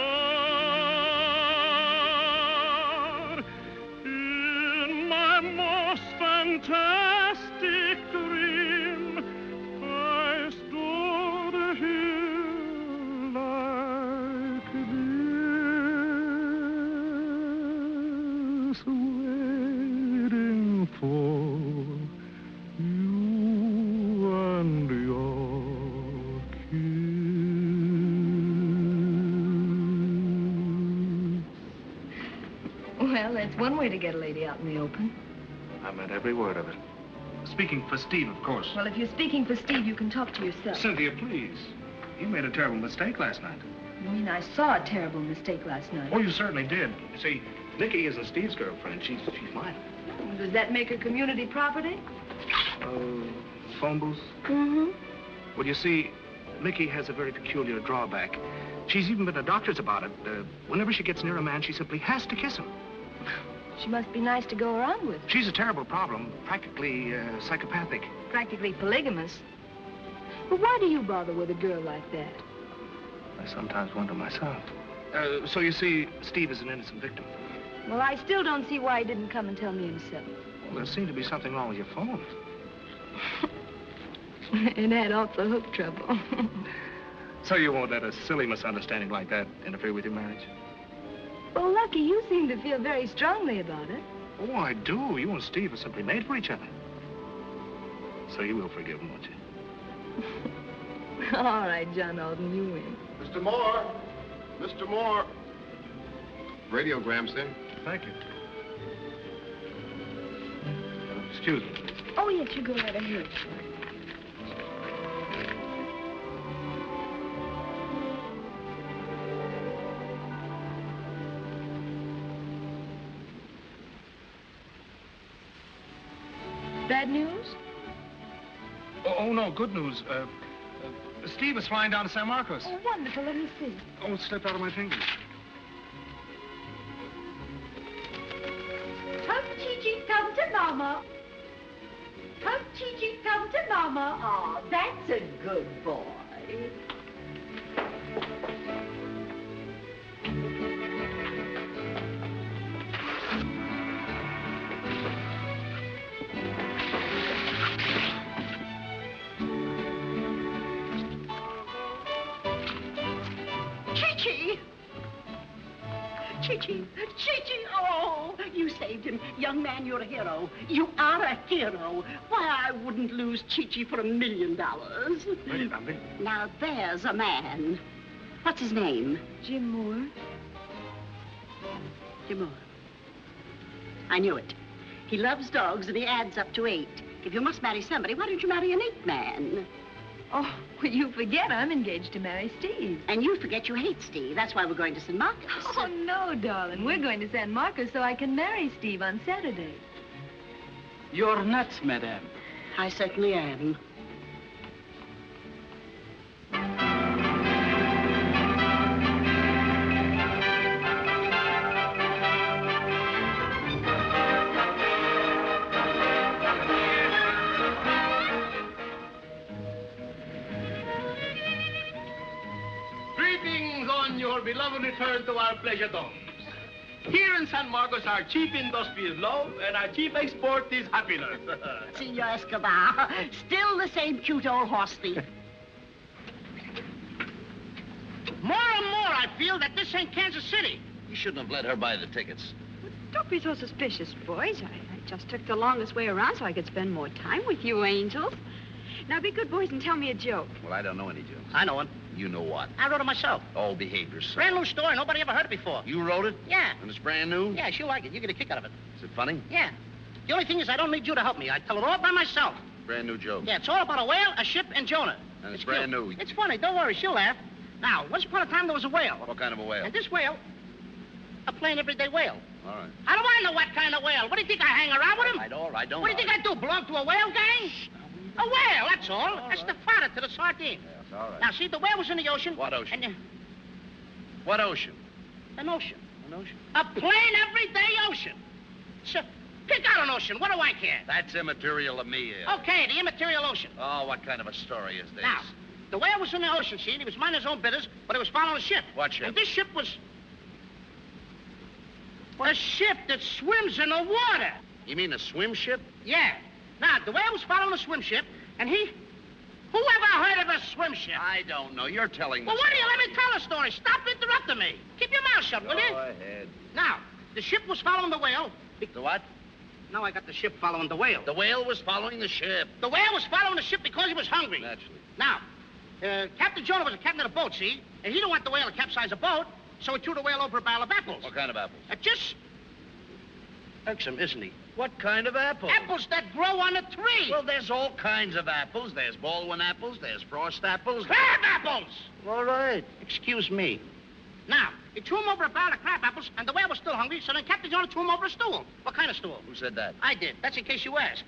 In my most fantastic dream, I stood here like this, waiting for you and your Well, that's one way to get a lady out in the open. I meant every word of it. Speaking for Steve, of course. Well, if you're speaking for Steve, you can talk to yourself. Cynthia, please. You made a terrible mistake last night. You mean I saw a terrible mistake last night? Oh, you certainly did. You see, Nikki isn't Steve's girlfriend. She's mine. Does that make her community property? Phone booth? Mm-hmm. Well, you see, Nikki has a very peculiar drawback. She's even been to doctors about it. Whenever she gets near a man, she simply has to kiss him. She must be nice to go around with. She's a terrible problem, practically psychopathic. Practically polygamous. But why do you bother with a girl like that? I sometimes wonder myself. So you see, Steve is an innocent victim. Well, I still don't see why he didn't come and tell me himself. Well, there seemed to be something wrong with your phone. It had off the hook trouble. So you won't let a silly misunderstanding like that interfere with your marriage? Well, Lucky, you seem to feel very strongly about it. Oh, I do. You and Steve are simply made for each other. So you will forgive him, won't you? All right, John Alden, you win. Mr. Moore. Mr. Moore. Radiogram, sir. Thank you. Excuse me. Oh, yes, you go right ahead. Bad news? Oh, no, good news. Steve is flying down to San Marcos. Oh, wonderful. Let me see. Oh, it slipped out of my fingers. Come, Chi-Chi, come to Mama. Come, Chi-Chi, come to Mama. Oh, that's a good boy. Chi-Chi! Chi-Chi! Chi-Chi! Oh, you saved him. Young man, you're a hero. You are a hero. Why, I wouldn't lose Chi-Chi for $1 million. Now, there's a man. What's his name? Jim Moore. Jim Moore. I knew it. He loves dogs and he adds up to 8. If you must marry somebody, why don't you marry an 8 man? Oh, well, you forget I'm engaged to marry Steve. And you forget you hate Steve. That's why we're going to San Marcos. Oh, no, darling. We're going to San Marcos so I can marry Steve on Saturday. You're nuts, madame. I certainly am. Your beloved return to our pleasure domes. Here in San Marcos, our chief industry is love, and our chief export is happiness. Senor Escobar, still the same cute old horse thief. More and more, I feel that this ain't Kansas City. You shouldn't have let her buy the tickets. Don't be so suspicious, boys. I just took the longest way around so I could spend more time with you angels. Now, be good boys and tell me a joke. Well, I don't know any jokes. I know one. You know what? I wrote it myself. Oh, behave yourself. Brand new story. Nobody ever heard it before. You wrote it? Yeah. And it's brand new? Yeah, she'll like it. You get a kick out of it. Is it funny? Yeah. The only thing is I don't need you to help me. I tell it all by myself. Brand new joke. Yeah, it's all about a whale, a ship, and Jonah. And it's brand new. It's funny. Don't worry. She'll laugh. Now, once upon a time, there was a whale. What kind of a whale? And this whale, a plain everyday whale. All right. How do I know what kind of whale? What do you think I hang around with him? All right, don't. What do you think I do? Belong to a whale gang? A whale, that's all. That's the fodder to the sardine. Yes, all right. Now, see, the whale was in the ocean. What ocean? And what ocean? an ocean. An ocean? A plain, everyday ocean. So, pick out an ocean. What do I care? That's immaterial to me. Okay, the immaterial ocean. Oh, what kind of a story is this? Now, the whale was in the ocean, see, and he was minding his own business, but he was following a ship. What ship? And this ship was... a ship that swims in the water. You mean a swim ship? Yeah. Now, the whale was following a swim ship, and he... Whoever heard of a swim ship? I don't know. You're telling me. Well, why do you let me tell a story? Stop interrupting me. Keep your mouth shut, will you? Go ahead. Now, the ship was following the whale. The what? Now I got the ship following the whale. The whale was following the ship. The whale was following the ship because he was hungry. Naturally. Now, Captain Jonah was a captain of the boat, see? And he didn't want the whale to capsize a boat, so he threw the whale over a barrel of apples. What kind of apples? Just irksome, isn't he? What kind of apples? Apples that grow on a tree. Well, there's all kinds of apples. There's Baldwin apples. There's frost apples. Crab apples! All right. Excuse me. Now, he threw him over a barrel of crab apples, and the whale was still hungry, so then Captain Jonah threw him over a stool. What kind of stool? Who said that? I did. That's in case you ask.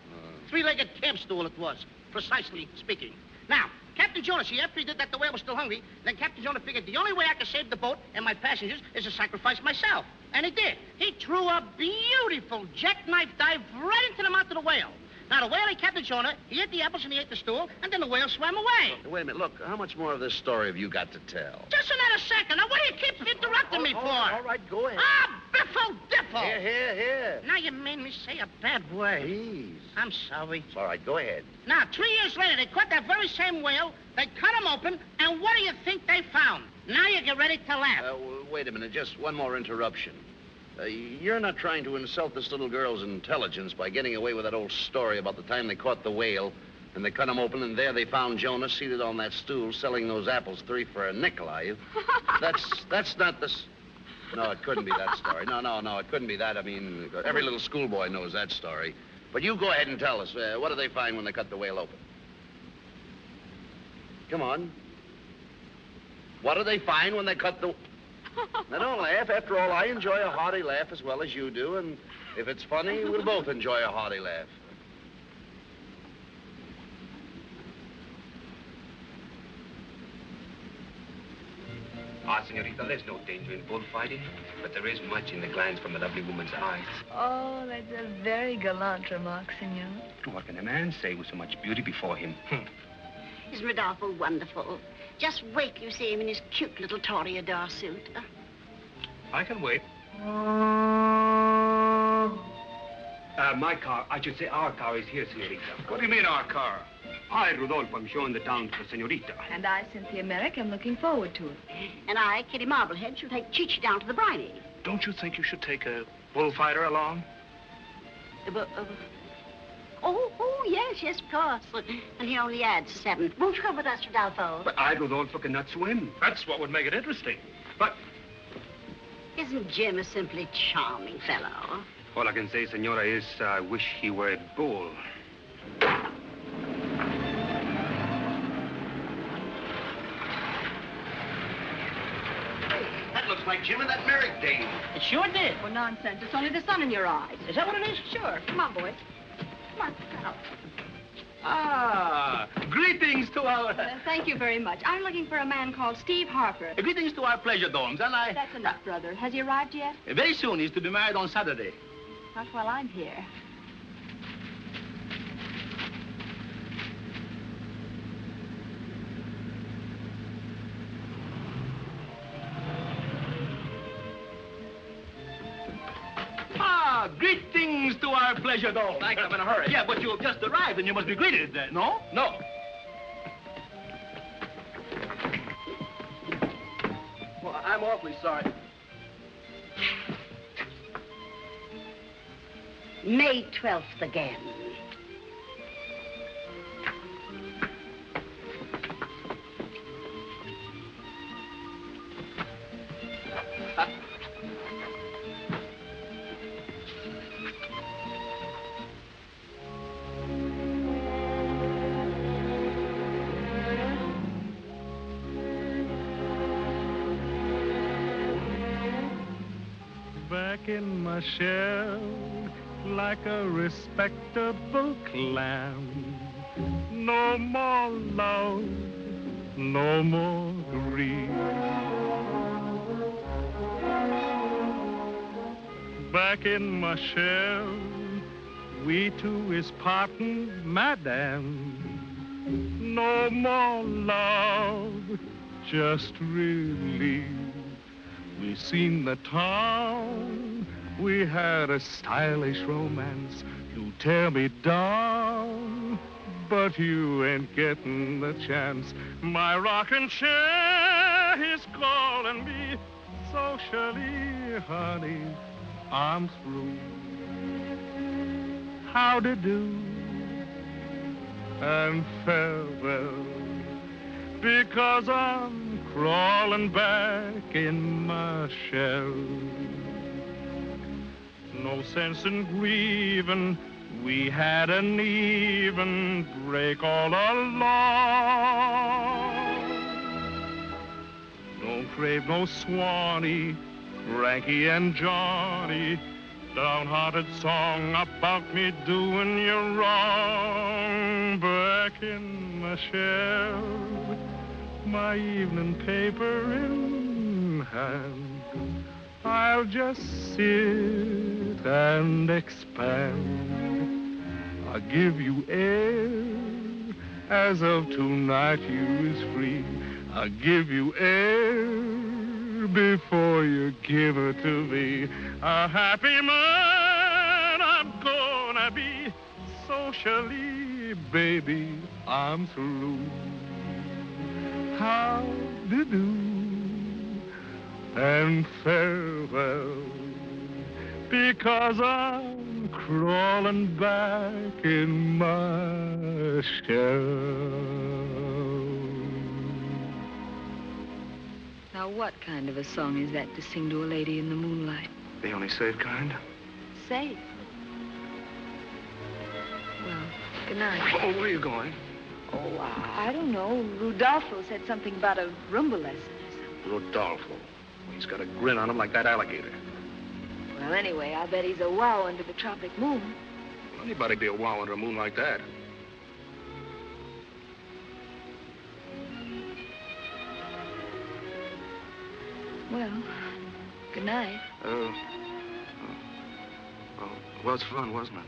Three-legged camp stool it was, precisely speaking. Now, Captain Jonah, see, after he did that, the whale was still hungry. Then Captain Jonah figured the only way I could save the boat and my passengers is to sacrifice myself. And he did. He threw a beautiful jackknife dive right into the mouth of the whale. Now, the whale ate Captain Jonah, he ate the apples and he ate the stool, and then the whale swam away. Wait a minute. Look, how much more of this story have you got to tell? Just another second. Now, what do you keep interrupting me for? All right, go ahead. Ah, biffle diffle. Here. Now you made me say a bad word. Please. I'm sorry. It's all right, go ahead. Now, 3 years later, they caught that very same whale. They cut him open, and what do you think they found? Now you get ready to laugh. Wait a minute, just one more interruption. You're not trying to insult this little girl's intelligence by getting away with that old story about the time they caught the whale And they cut him open, and there they found Jonah seated on that stool selling those apples 3 for a nickel, are you? That's not the... No, it couldn't be that story. No, it couldn't be that. I mean, every little schoolboy knows that story. But you go ahead and tell us. What do they find when they cut the whale open? Come on. What do they find when they cut the... Now, don't laugh. After all, I enjoy a hearty laugh as well as you do, and if it's funny, we'll both enjoy a hearty laugh. Ah, senorita, there's no danger in bullfighting, but there is much in the glance from a lovely woman's eyes. Oh, that's a very gallant remark, senor. What can a man say with so much beauty before him? Isn't Rodolfo wonderful? Just wait till you see him in his cute little toreador suit. I can wait. My car, I should say our car is here, senorita. What do you mean, our car? I, Rodolfo, am showing the town to the senorita. And I, Cynthia Merrick, am looking forward to it. And I, Kitty Marblehead, shall take Chichi down to the briny. Don't you think you should take a bullfighter along? Oh, yes, of course. And he only adds 7. Won't you come with us, Rodolfo? But I, Rodolfo, cannot swim. That's what would make it interesting. But... Isn't Jim a simply charming fellow? All I can say, senora, is I wish he were a bull. That looks like Jim and that Merrick dame. It sure did. Well, nonsense. It's only the sun in your eyes. Is that what it is? Sure. Come on, boys. Come on, stand up. Ah, greetings to our... Thank you very much. I'm looking for a man called Steve Harper. Greetings to our pleasure domes, and I... That's enough, brother. Has he arrived yet? Very soon. He's to be married on Saturday. Not while I'm here. Greetings to our pleasure dome. Thanks, I'm in a hurry. Yeah, but you've just arrived and you must be greeted. No? No. Well, I'm awfully sorry. May 12th again. Back in my shell, like a respectable clam. No more love, no more grief. Back in my shell, we two is parting, madam. No more love, just relief. We seen the town, we had a stylish romance. You tear me down, but you ain't getting the chance. My rocking chair is calling me socially, honey. I'm through. How to do and farewell, because I'm crawling back in my shell. No sense in grieving, we had an even break all along. Don't crave no Swanee, Frankie and Johnny, downhearted song about me doing you wrong. Back in my shell, my evening paper in hand, I'll just sit and expand. I'll give you air, as of tonight you is free. I'll give you air before you give her to me. A happy man I'm gonna be, socially, baby, I'm through. How do and farewell, because I'm crawling back in my shell. Now, what kind of a song is that to sing to a lady in the moonlight? The only safe kind? Safe. Well, good night. Oh, where are you going? Oh, I don't know. Rudolfo said something about a Roomba lesson or something. Rodolfo. Well, he's got a grin on him like that alligator. Well, anyway, I bet he's a wow under the tropic moon. Well, anybody'd be a wow under a moon like that. Well, good night. Well, it's fun, wasn't it?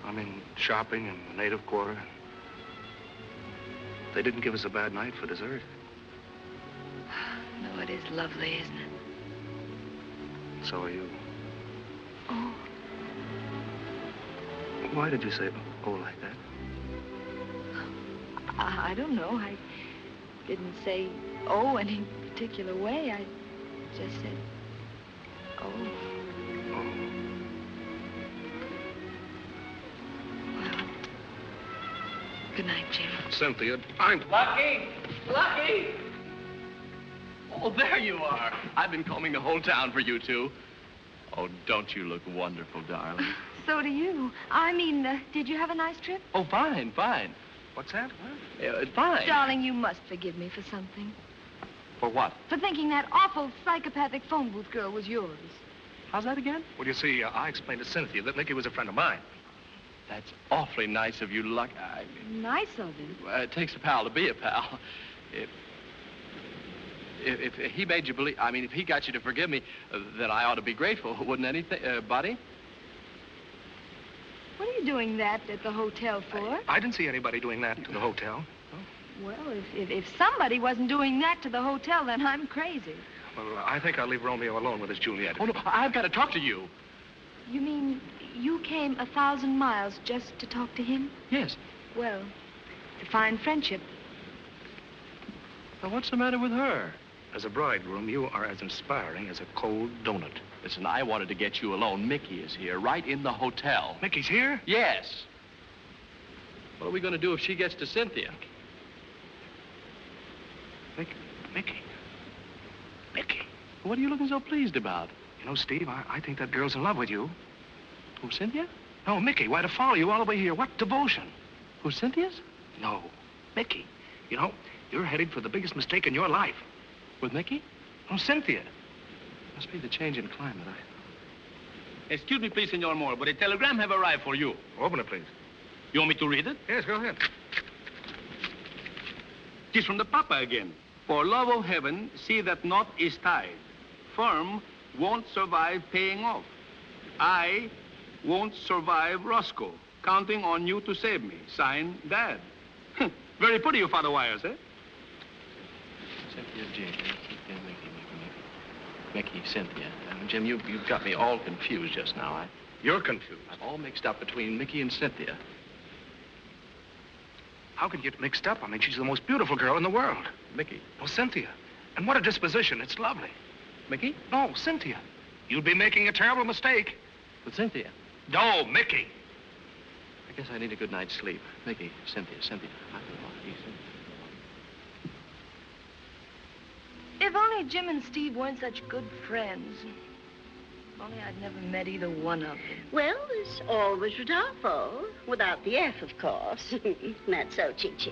I mean, shopping in the native quarter. They didn't give us a bad night for dessert. No, it is lovely, isn't it? So are you. Oh. Why did you say oh like that? I don't know. I didn't say oh any particular way. I just said oh. Well, good night, Jim. Cynthia, I'm... Lucky! Lucky! Oh, there you are. I've been combing the whole town for you two. Oh, don't you look wonderful, darling? So do you. I mean, did you have a nice trip? Oh, fine, fine. What's that? Fine. Darling, you must forgive me for something. For what? For thinking that awful psychopathic phone booth girl was yours. How's that again? Well, you see, I explained to Cynthia that Mickey was a friend of mine. That's awfully nice of you, Luck. Nice of him. It takes a pal to be a pal. If he made you believe, I mean, if he got you to forgive me, then I ought to be grateful, wouldn't anything, Buddy? What are you doing that at the hotel for? I didn't see anybody doing that to the hotel. Well, if somebody wasn't doing that to the hotel, then I'm crazy. Well, I think I'll leave Romeo alone with his Juliet. Oh, no, I've got to talk to you. You mean you came 1,000 miles just to talk to him? Yes. Well, to find friendship. Well, what's the matter with her? As a bridegroom, you are as inspiring as a cold donut. Listen, I wanted to get you alone. Mickey is here, right in the hotel. Mickey's here? Yes. What are we going to do if she gets to Cynthia? Mickey. What are you looking so pleased about? You know, Steve, I think that girl's in love with you. Who, Cynthia? No, Mickey. Why to follow you all the way here? What devotion? Who, Cynthia's? No, Mickey. You know, you're headed for the biggest mistake in your life. With Mickey? Oh, Cynthia. Must be the change in climate. Excuse me, please, Senor Moore, but a telegram have arrived for you. Open it, please. You want me to read it? Yes, go ahead. It is from the Papa again. For love of heaven, see that knot is tied. Firm won't survive paying off. I won't survive Roscoe. Counting on you to save me. Signed, Dad. Very pretty, your father wires, eh? Cynthia, Jim. Mickey, Cynthia. Jim, you've got me all confused just now. You're confused. I'm all mixed up between Mickey and Cynthia. How can you get mixed up? I mean, she's the most beautiful girl in the world. Mickey. Oh, Cynthia. And what a disposition. It's lovely. Mickey? No, Cynthia. You'd be making a terrible mistake. With Cynthia? No, Mickey. I guess I need a good night's sleep. Mickey, Cynthia. If only Jim and Steve weren't such good friends. If only I'd never met either one of them. Well, there's always Rodolfo. Without the F, of course. Not so, Chi-Chi.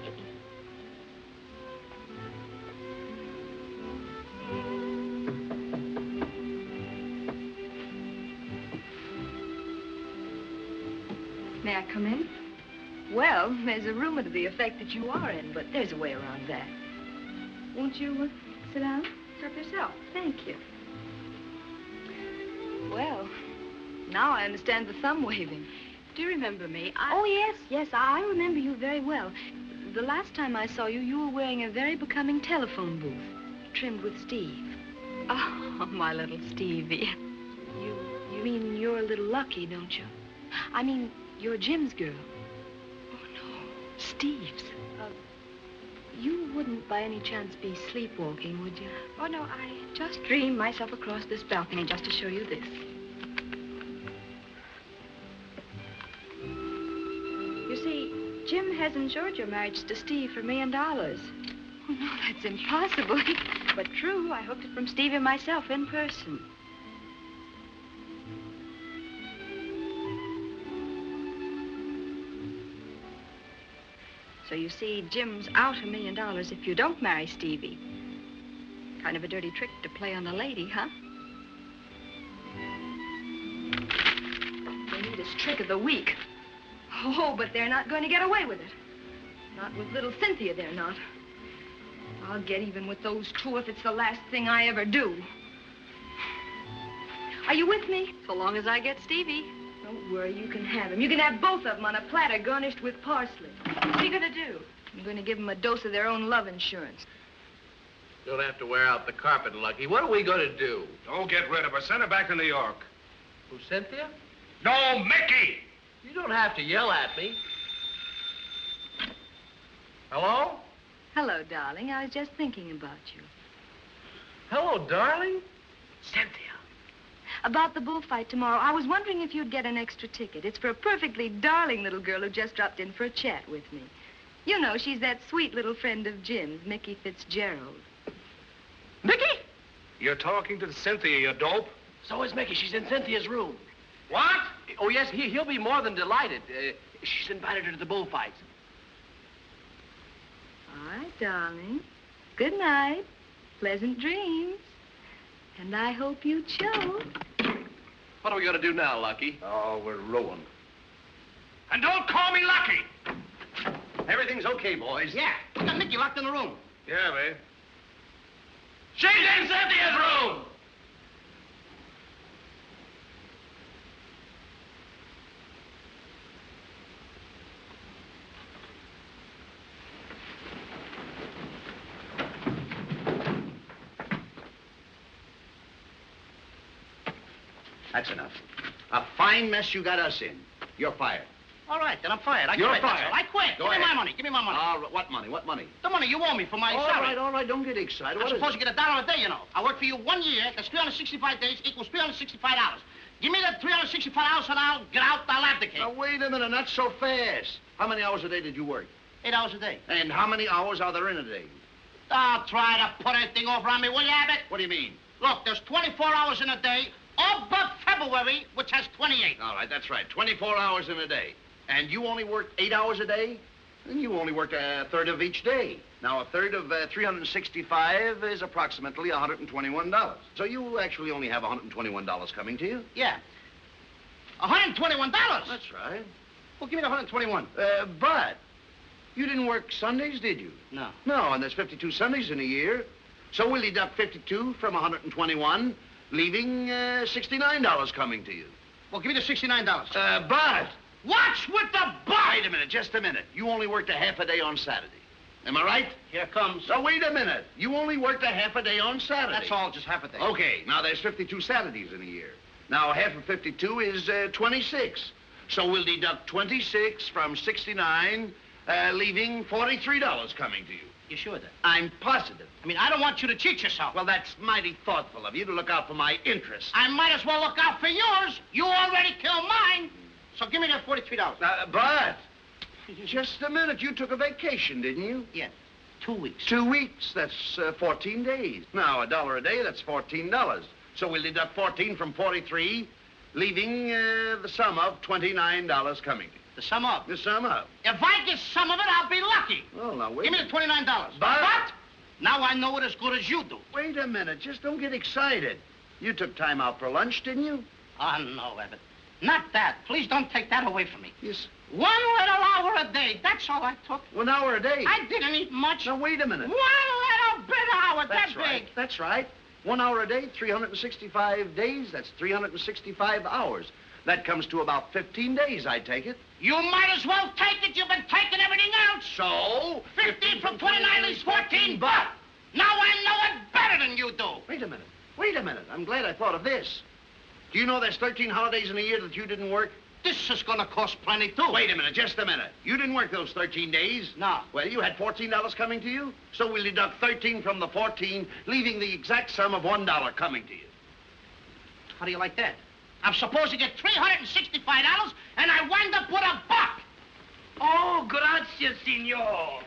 May I come in? Well, there's a rumor to the effect that you are in, but there's a way around that. Won't you sit down? Help yourself. Thank you. Well, now I understand the thumb waving. Do you remember me? Oh, yes, I remember you very well. The last time I saw you, you were wearing a very becoming telephone booth, trimmed with Steve. Oh, my little Stevie. You mean you're a little lucky, don't you? I mean, you're Jim's girl. Oh, no. Steve's. You wouldn't by any chance be sleepwalking, would you? Oh, no, I just dreamed myself across this balcony just to show you this. Jim has insured your marriage to Steve for $1 million. Oh, no, that's impossible. But true, I hooked it from Steve and myself in person. So you see, Jim's out $1 million if you don't marry Stevie. Kind of a dirty trick to play on a lady, huh? They need his trick of the week. Oh, but they're not going to get away with it. Not with little Cynthia, they're not. I'll get even with those two if it's the last thing I ever do. Are you with me? So long as I get Stevie. Don't worry, you can have him. You can have both of them on a platter garnished with parsley. What are you going to do? I'm going to give them a dose of their own love insurance. Don't have to wear out the carpet, Lucky. What are we going to do? Don't get rid of her. Send her back to New York. Who, Cynthia? No, Mickey! You don't have to yell at me. Hello? Hello, darling. I was just thinking about you. Hello, darling? Cynthia. About the bullfight tomorrow. I was wondering if you'd get an extra ticket. It's for a perfectly darling little girl who just dropped in for a chat with me. You know, she's that sweet little friend of Jim's, Mickey Fitzgerald. Mickey? You're talking to Cynthia, you dope. So is Mickey. She's in Cynthia's room. What? Oh, yes, he'll be more than delighted. She's invited her to the bullfights. All right, darling. Good night. Pleasant dreams. And I hope you choke. What are we going to do now, Lucky? Oh, we're ruined. And don't call me Lucky. Everything's okay, boys. Yeah, we got Mickey locked in the room. Yeah, babe. She's in Cynthia's room! That's enough. A fine mess you got us in. You're fired. All right, then I'm fired. You're quit. fired. I quit. Give me my money. Give me my money. What money? What money? The money you owe me for my salary. All right. Don't get excited. I'm supposed to get $1 a day, you know. I work for you 1 year. That's 365 days equals $365. Give me that $365 and I'll get out. I'll abdicate. Now, wait a minute. Not so fast. How many hours a day did you work? 8 hours a day. And how many hours are there in a day? Don't try to put anything over on me, will you, Abbott? What do you mean? Look, there's 24 hours in a day, all but February, which has 28. All right, that's right. 24 hours in a day. And you only worked 8 hours a day? Then you only worked a third of each day. Now, a third of 365 is approximately $121. So you actually only have $121 coming to you? Yeah. $121? That's right. Well, give me the 121. But you didn't work Sundays, did you? No. No, and there's 52 Sundays in a year. So we'll deduct 52 from 121, leaving $69 coming to you. Well, give me the $69. But... What's with the but? Wait a minute, just a minute. You only worked a half a day on Saturday. Am I right? Here comes. So wait a minute. You only worked a half a day on Saturday. That's all, just half a day. Okay, now there's 52 Saturdays in a year. Now, half of 52 is 26. So we'll deduct 26 from 69, leaving $43 coming to you. You sure that? I'm positive. I mean, I don't want you to cheat yourself. Well, that's mighty thoughtful of you to look out for my interests. I might as well look out for yours. You already killed mine. So give me that $43. But, just a minute. You took a vacation, didn't you? Yeah, 2 weeks. 2 weeks. That's 14 days. Now, $1 a day, that's $14. So we'll deduct 14 from 43, leaving the sum of $29 coming to you. The sum of? The sum of. If I get some of it, I'll be lucky. Well, now, wait. Give me the $29. But now I know it as good as you do. Wait a minute. Just don't get excited. You took time out for lunch, didn't you? Oh, no, Abbott. Not that. Please don't take that away from me. Yes. 1 little hour a day. That's all I took. 1 hour a day? I didn't eat much. Now, wait a minute. 1 little bit hour. That's that right. big. That's right. 1 hour a day, 365 days. That's 365 hours. That comes to about 15 days, I take it. You might as well take it. You've been taking everything else. So? 15 from 29 leaves 14, but now I know it better than you do. Wait a minute. Wait a minute. I'm glad I thought of this. Do you know there's 13 holidays in a year that you didn't work? This is going to cost plenty, too. Wait a minute, just a minute. You didn't work those 13 days? No. Well, you had $14 coming to you, so we'll deduct 13 from the 14, leaving the exact sum of $1 coming to you. How do you like that? I'm supposed to get $365, and I wind up with $1. Oh, grazie, signor.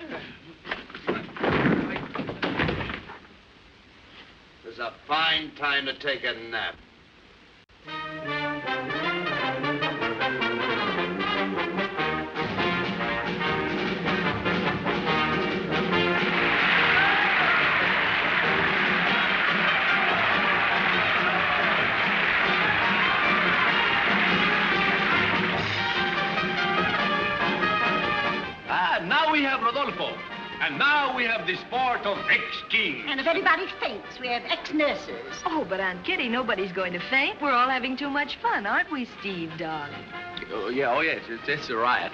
This is a fine time to take a nap. Now we have Rodolfo. And now we have the sport of ex-king. And if anybody faints, we have ex-nurses. Oh, but Aunt Kitty, nobody's going to faint. We're all having too much fun, aren't we, Steve, darling? Oh, yes. It's a riot.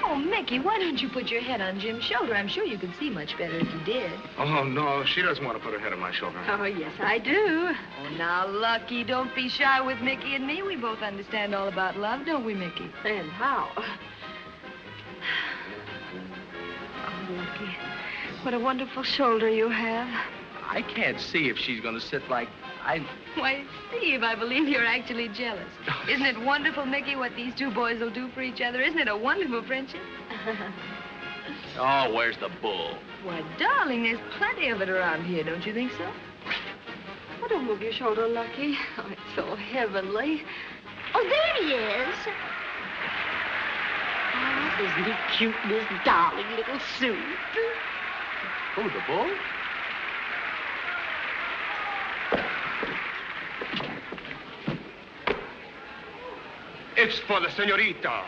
Oh, Mickey, why don't you put your head on Jim's shoulder? I'm sure you could see much better if you did. Oh, no, she doesn't want to put her head on my shoulder. Oh, yes, I do. Oh, now, Lucky, don't be shy with Mickey and me. We both understand all about love, don't we, Mickey? And how? Oh, Lucky, what a wonderful shoulder you have. I can't see if she's going to sit like Why, Steve, I believe you're actually jealous. Isn't it wonderful, Mickey, what these two boys will do for each other? Isn't it a wonderful friendship? Oh, where's the bull? Why, darling, there's plenty of it around here, don't you think so? Oh, don't move your shoulder, Lucky. Oh, it's so heavenly. Oh, there he is. Oh, isn't he cute in his darling little suit? Oh, the bull? It's for the senorita.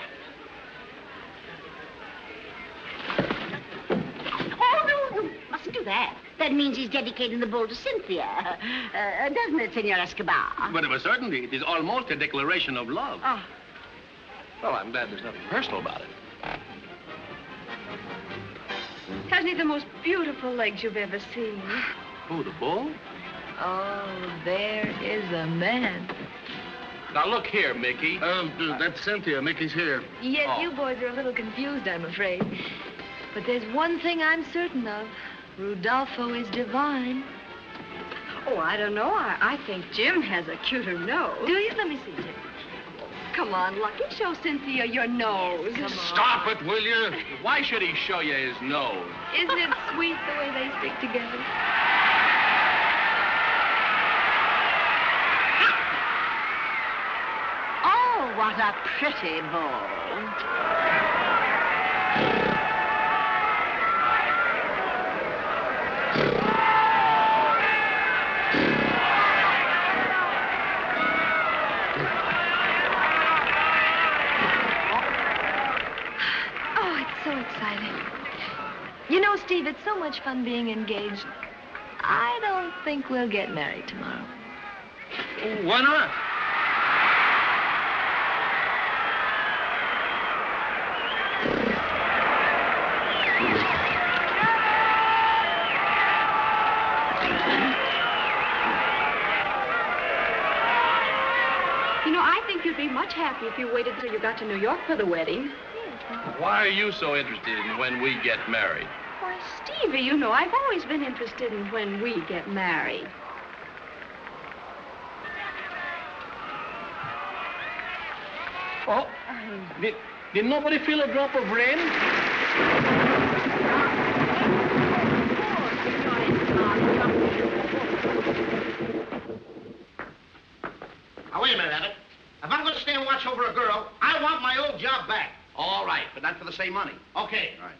Oh, no, mustn't do that. That means he's dedicating the bull to Cynthia. Doesn't it, Senor Escobar? But certainly, it is almost a declaration of love. Oh. Well, I'm glad there's nothing personal about it. Hasn't he the most beautiful legs you've ever seen? Who, the bull? Oh, there is a man. Now, look here, Mickey. That's Cynthia. Mickey's here. Yes, you boys are a little confused, I'm afraid. But there's one thing I'm certain of. Rudolfo is divine. Oh, I don't know. I think Jim has a cuter nose. Do you? Let me see, Jim. Come on, Lucky. Show Cynthia your nose. Come on. Stop it, will you? Why should he show you his nose? Isn't it sweet the way they stick together? Oh, what a pretty bull. So exciting. You know, Steve, it's so much fun being engaged. I don't think we'll get married tomorrow. Why not? You know, I think you'd be much happy if you waited till you got to New York for the wedding. Why are you so interested in when we get married? Why, Stevie, you know, I've always been interested in when we get married. Oh, did nobody feel a drop of rain? Now, wait a minute, Abbott. If I'm going to stay and watch over a girl, I want my old job back. All right, but not for the same money. Okay. All right.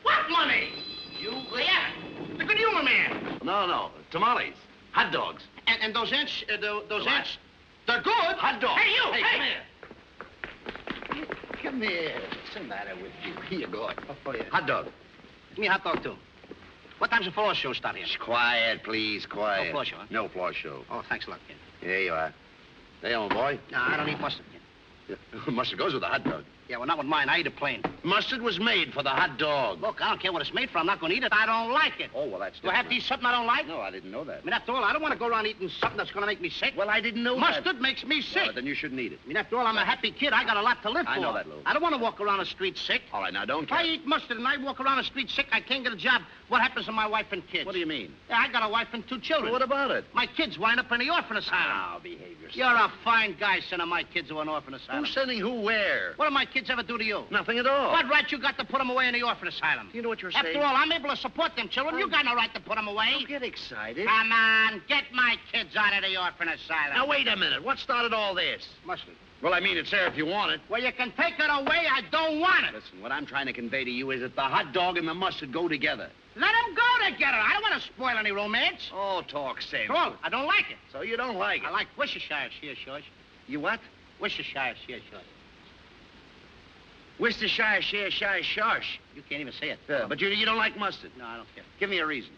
What money? Yeah, the good humor man. No. Tamales. Hot dogs. And those inch, those What? inch, they're good. Hot dogs. Hey, you, Hey, come here. Come here. What's the matter with you? Here you go. Oh, yeah. Hot dog. Give me a hot dog, too. What time's the floor show start here? Shh, quiet, please, quiet. No floor show, huh? No floor show. Oh, thanks a lot, kid. Here you are. Hey, old boy. No, I don't eat mustard, kid. Mustard goes with a hot dog. Yeah, well, not with mine. I eat it plain. Mustard was made for the hot dog. Look, I don't care what it's made for. I'm not going to eat it. I don't like it. Oh, well, that's Do I have to eat something I don't like? No, I didn't know that. I mean, after all, I don't want to go around eating something that's going to make me sick. Well, I didn't know Mustard that. makes me sick. Well, then you shouldn't eat it. I mean, after all, I'm a happy kid. I got a lot to live for. I know that, Lou. I don't want to walk around the street sick. All right, now, don't If I eat mustard and I walk around the street sick, I can't get a job. What happens to my wife and kids? What do you mean? Yeah, I got a wife and 2 children. Well, what about it? My kids wind up in the orphan asylum. Now, behave yourself. You're a fine guy sending my kids to an orphan asylum. Who's sending who where? What do my kids ever do to you? Nothing at all. What right you got to put them away in the orphan asylum? Do you know what you're saying? After all, I'm able to support them children. You got no right to put them away. Don't get excited. Come on, get my kids out of the orphan asylum. Now, wait a minute. What started all this? Mustard. Well, I mean, it's there if you want it. Well, you can take it away. I don't want it. Listen, what I'm trying to convey to you is that the hot dog and the mustard go together. Let them go together. I don't want to spoil any romance. Oh, talk sense. Well, I don't like it. So you don't like it? I like Worcestershire shears. You what? Worcestershire shears. Worcestershire sharsh. You can't even say it. But you don't like mustard? No, I don't care. Give me a reason.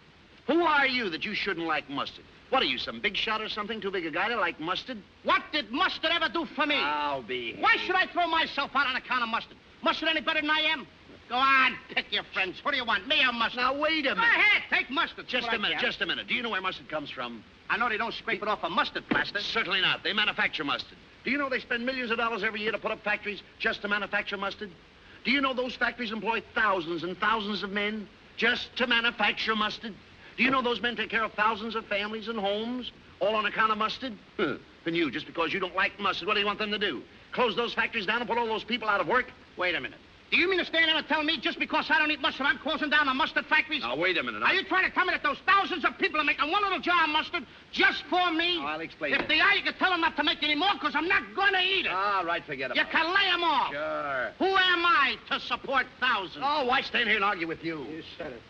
Who are you that you shouldn't like mustard? What are you, some big shot or something? Too big a guy to like mustard? What did mustard ever do for me? I'll be. Why should I throw myself out on account of mustard? Mustard any better than I am? Go on, pick your friends. What do you want, me or mustard? Now, wait a minute. Go ahead, take mustard. Just a minute. Do you know where mustard comes from? I know they don't scrape it off a mustard plaster. Certainly not. They manufacture mustard. Do you know they spend millions of dollars every year to put up factories just to manufacture mustard? Do you know those factories employ thousands and thousands of men just to manufacture mustard? Do you know those men take care of thousands of families and homes, all on account of mustard? And you, just because you don't like mustard, what do you want them to do? Close those factories down and put all those people out of work? Wait a minute. Do you mean to stand there and tell me just because I don't eat mustard, I'm closing down the mustard factories? Now, wait a minute. Are you trying to tell me that those thousands of people are making one little jar of mustard just for me? No, I'll explain If they are, you can tell them not to make any more because I'm not going to eat it. All right, forget about it. You can lay them off. Sure. Who am I to support thousands? Oh, why stand here and argue with you? You said it.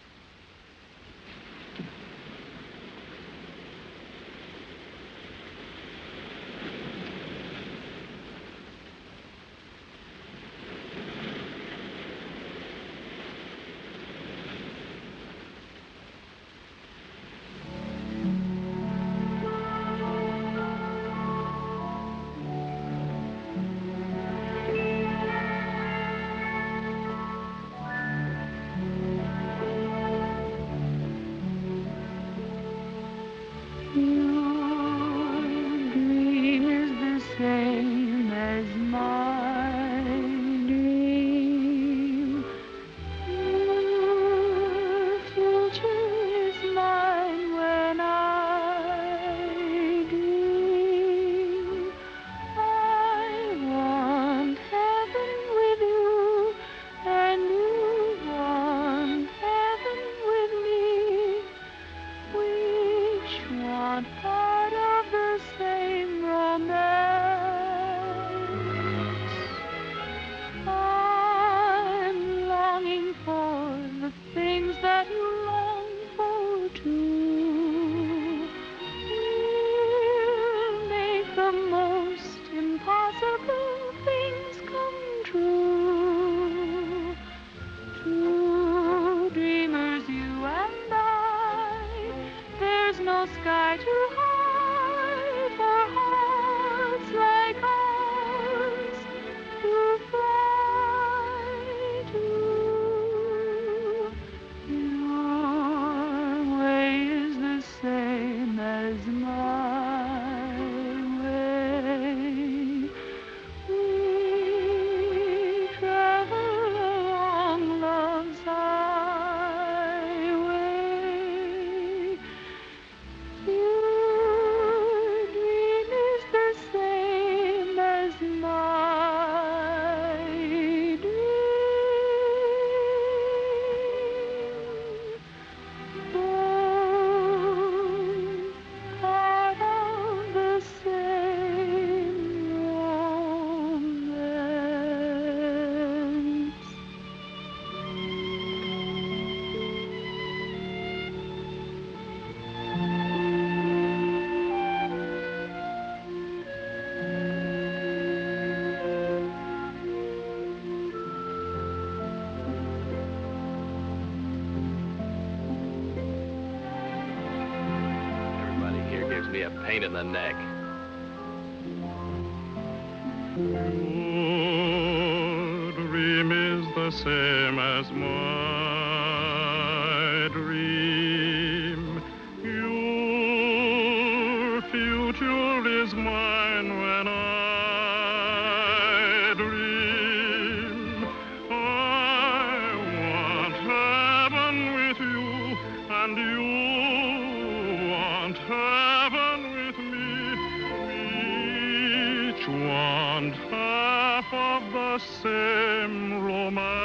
Me a pain in the neck. the same as my dream. Your future is mine when I dream. I want heaven with you, and you want heaven with me. Each want half of the same romance.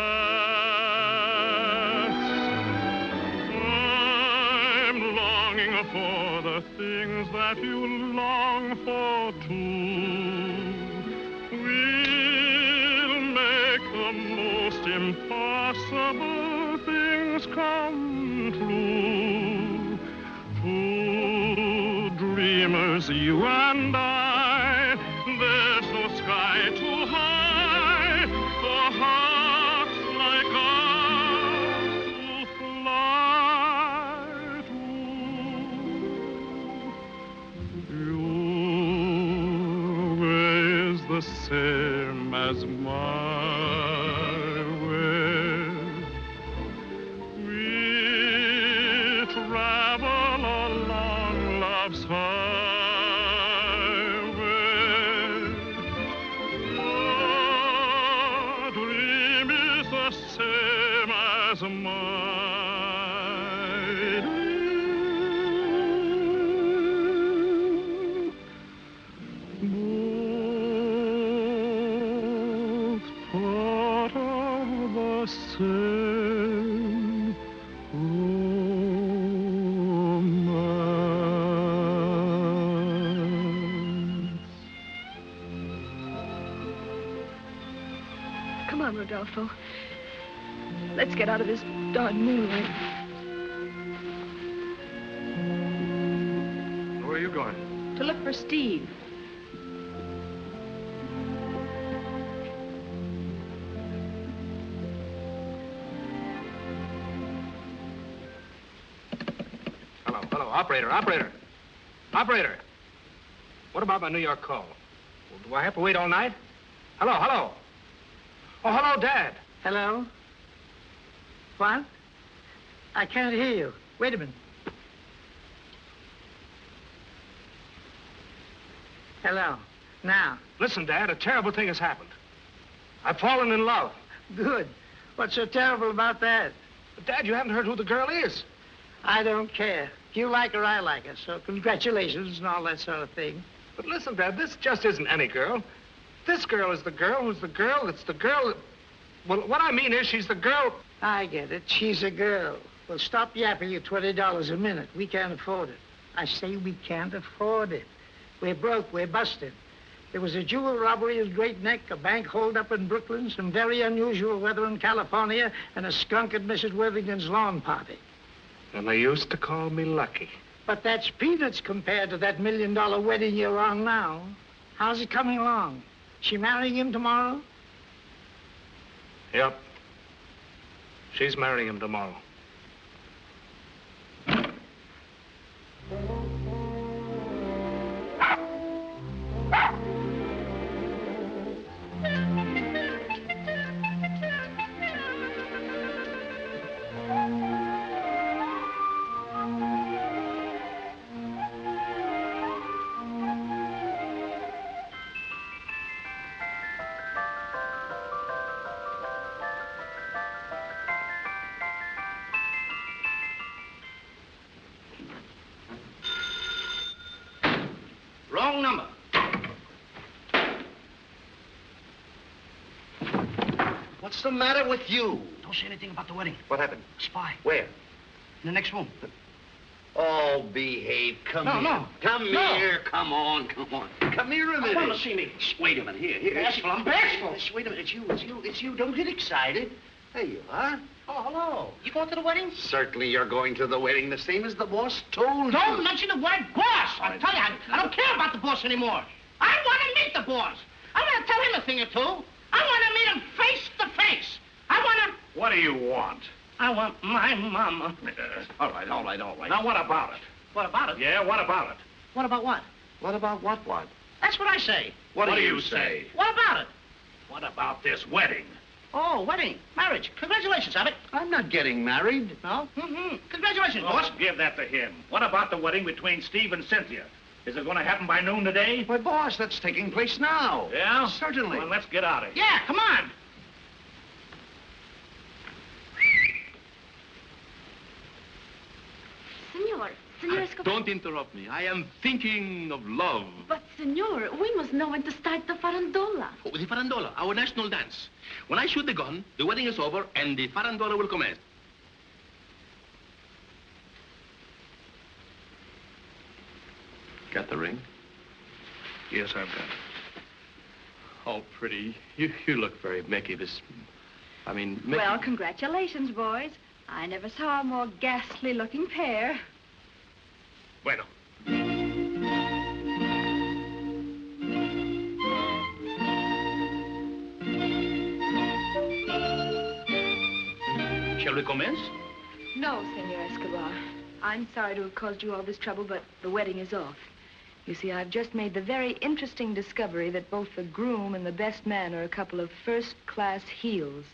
I'm longing for the things that you long for too. We'll make the most impossible things come true. Two dreamers, you and I, there's no sky too high for hearts like ours to fly to. Your way is the same as my way. We travel along love's highway. Your dream is the same as my dream. Both part of the same romance. Come on, Rodolfo. Let's get out of this darn moonlight. Where are you going? To look for Steve. Hello, operator. Operator. What about my New York call? Well, do I have to wait all night? Hello. Oh, hello, Dad. Hello? What? I can't hear you. Wait a minute. Hello. Now. Listen, Dad, a terrible thing has happened. I've fallen in love. Good. What's so terrible about that? But, Dad, you haven't heard who the girl is. I don't care. If you like her, I like her. So congratulations and all that sort of thing. But listen, Dad, this just isn't any girl. This girl is the girl who's the girl. It's the girl that... Well, what I mean is she's the girl... I get it. She's a girl. Well, stop yapping you $20 a minute. We can't afford it. I say we can't afford it. We're broke. We're busted. There was a jewel robbery at Great Neck, a bank holdup in Brooklyn, some very unusual weather in California, and a skunk at Mrs. Worthington's lawn party. And they used to call me lucky. But that's peanuts compared to that $1 million wedding you're on now. How's it coming along? She marrying him tomorrow? Yep. She's marrying him tomorrow. Wrong number. What's the matter with you? Don't say anything about the wedding. What happened? Spy. Where? In the next room. Oh, behave. Come here. No. Come here. Come on. Come here a minute. I want to see me. Wait a minute. Here. Bashful. I'm bashful. Wait a minute. It's you. Don't get excited. There you are. Oh, hello. You going to the wedding? Certainly you're going to the wedding, the same as the boss told you. Don't mention the word boss. I tell you, I don't care about the boss anymore. I want to meet the boss. I want to tell him a thing or two. I want to meet him face to face. I want to... What do you want? I want my mama. All right. Now, what about it? What about it? Yeah, what about it? What about what? What about what? That's what I say. What do you say? What about it? What about this wedding? Oh, wedding, marriage. Congratulations, Abbott. I'm not getting married. No? Congratulations, boss. Give that to him. What about the wedding between Steve and Cynthia? Is it going to happen by noon today? Why, boss, that's taking place now. Yeah? Certainly. Well, let's get out of here. Yeah, come on. Senor Escobar. Don't interrupt me. I am thinking of love. But, senor, we must know when to start the farandola. Oh, the farandola, our national dance. When I shoot the gun, the wedding is over, and the farandola will commence. Got the ring? Yes, I've got it. Oh, pretty. You look very Mickey. Mickey. Well, congratulations, boys. I never saw a more ghastly-looking pair. Bueno. Shall we commence? No, Senor Escobar. I'm sorry to have caused you all this trouble, but the wedding is off. You see, I've just made the very interesting discovery that both the groom and the best man are a couple of first-class heels.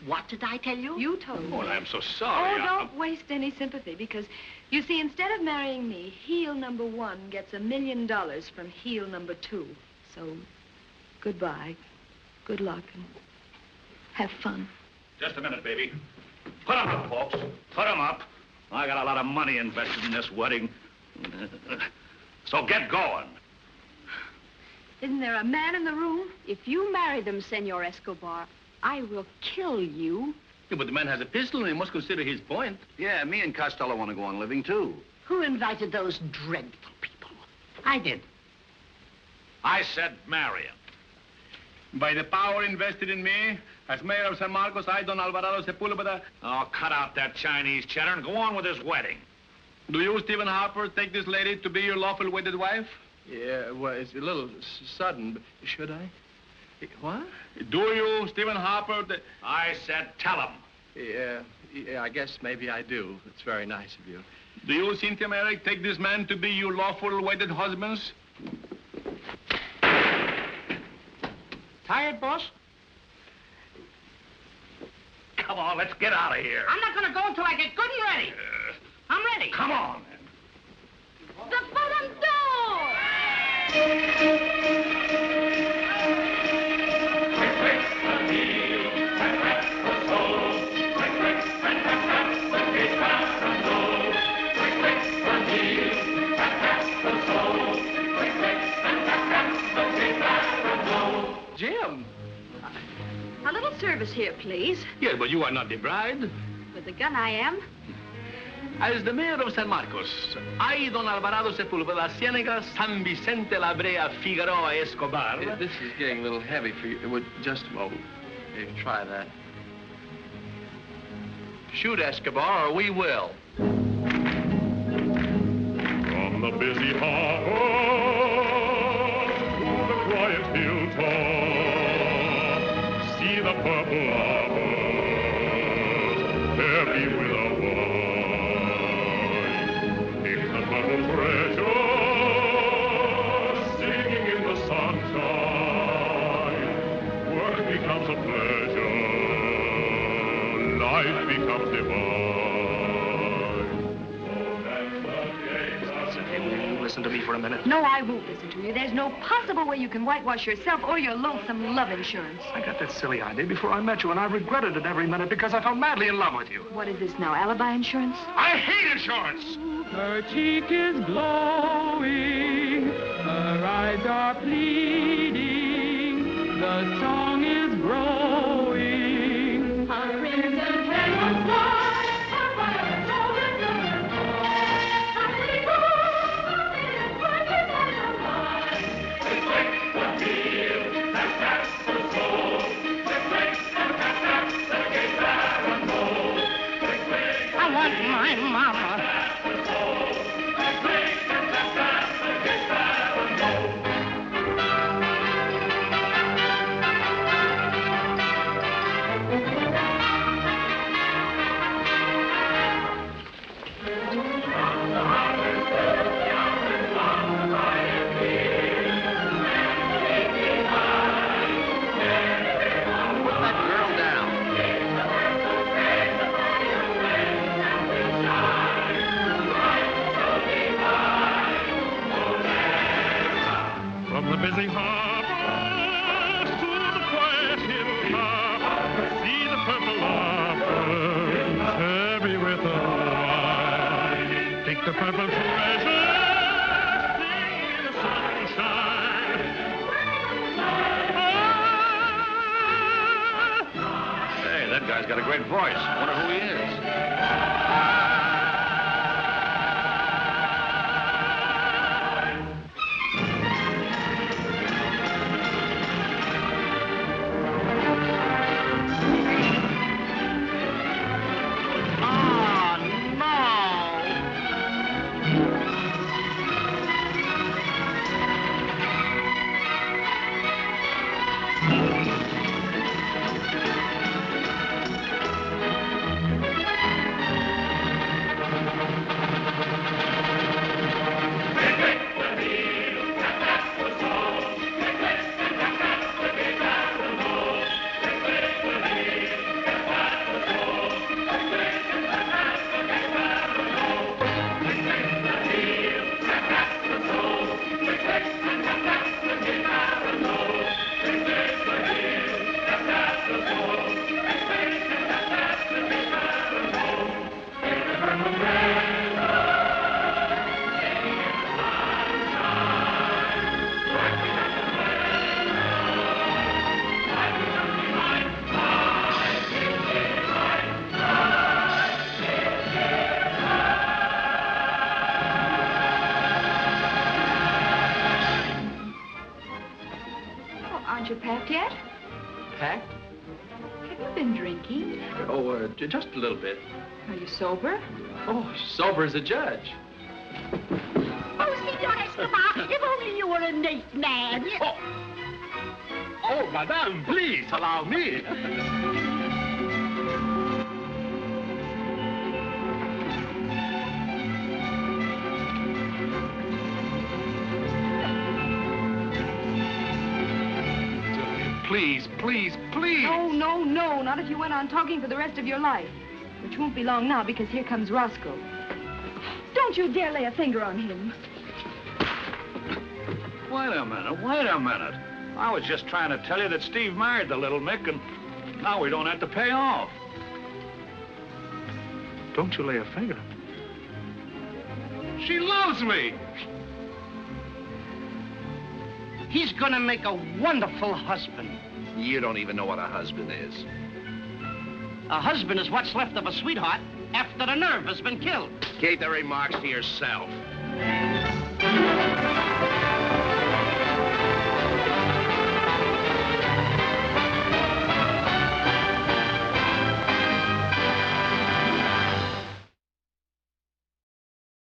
What did I tell you? You told me. Oh, I'm so sorry. Oh, don't waste any sympathy, because, you see, instead of marrying me, heel number 1 gets $1 million from heel number 2. So, goodbye, good luck, and have fun. Just a minute, baby. Put 'em up, folks. Put 'em up. I got a lot of money invested in this wedding. So get going. Isn't there a man in the room? If you marry them, Senor Escobar, I will kill you. Yeah, but the man has a pistol, and he must consider his point. Yeah, me and Costello want to go on living, too. Who invited those dreadful people? I did. I said marry him. By the power invested in me, as mayor of San Marcos, I, Don Alvarado Sepulveda. Oh, cut out that Chinese cheddar and go on with his wedding. Do you, Stephen Harper, take this lady to be your lawful wedded wife? Yeah, well, it's a little sudden, but should I? What? Do you, Stephen Harper? I said tell him. Yeah, I guess maybe I do. It's very nice of you. Do you, Cynthia Merrick, take this man to be your lawful wedded husbands? Tired, boss? Come on, let's get out of here. I'm not going to go until I get good and ready. I'm ready. Come on. The farandole! Jim! A little service here, please. Yeah, but you are not the bride. With the gun, I am. As the mayor of San Marcos, I, Don Alvarado Sepulveda, Ciénaga, San Vicente, La Brea, Figueroa, Escobar. This is getting a little heavy for you. It would just, try that. Shoot, Escobar, or we will. From the busy harbor to the quiet hilltop, see the purple arbors, heavy with a wine. Pick the purple treasure, singing in the sunshine. Work becomes a pleasure, life becomes divine. Listen to me for a minute. No, I won't listen to you. There's no possible way you can whitewash yourself or your lonesome love insurance. I got that silly idea before I met you, and I regretted it every minute because I fell madly in love with you. What is this now, alibi insurance? I hate insurance! Her cheek is glowing, her eyes are pleading, the song is growing. Her crimson hair was white, her fire and soul is burning bright. How pretty girl, how pretty bright is her light. Click, click, the heel, tap, tap, the soul. Click, click, and tap, tap, the gay farandole. Click, click, I want my mama. Take the purple treasure in the sunshine. Hey, that guy's got a great voice. I wonder who he is. Aren't you packed yet? Packed? Have you been drinking? Oh, just a little bit. Are you sober? Oh, sober as a judge. Oh, Senor Escobar, if only you were a nice man. Oh, madame, please allow me. Please, please, please. No, no, no. Not if you went on talking for the rest of your life. Which won't be long now, because here comes Roscoe. Don't you dare lay a finger on him. Wait a minute. I was just trying to tell you that Steve married the little Mick, and now we don't have to pay off. Don't you lay a finger. She loves me. He's gonna make a wonderful husband. You don't even know what a husband is. A husband is what's left of a sweetheart after the nerve has been killed. Keep the remarks to yourself.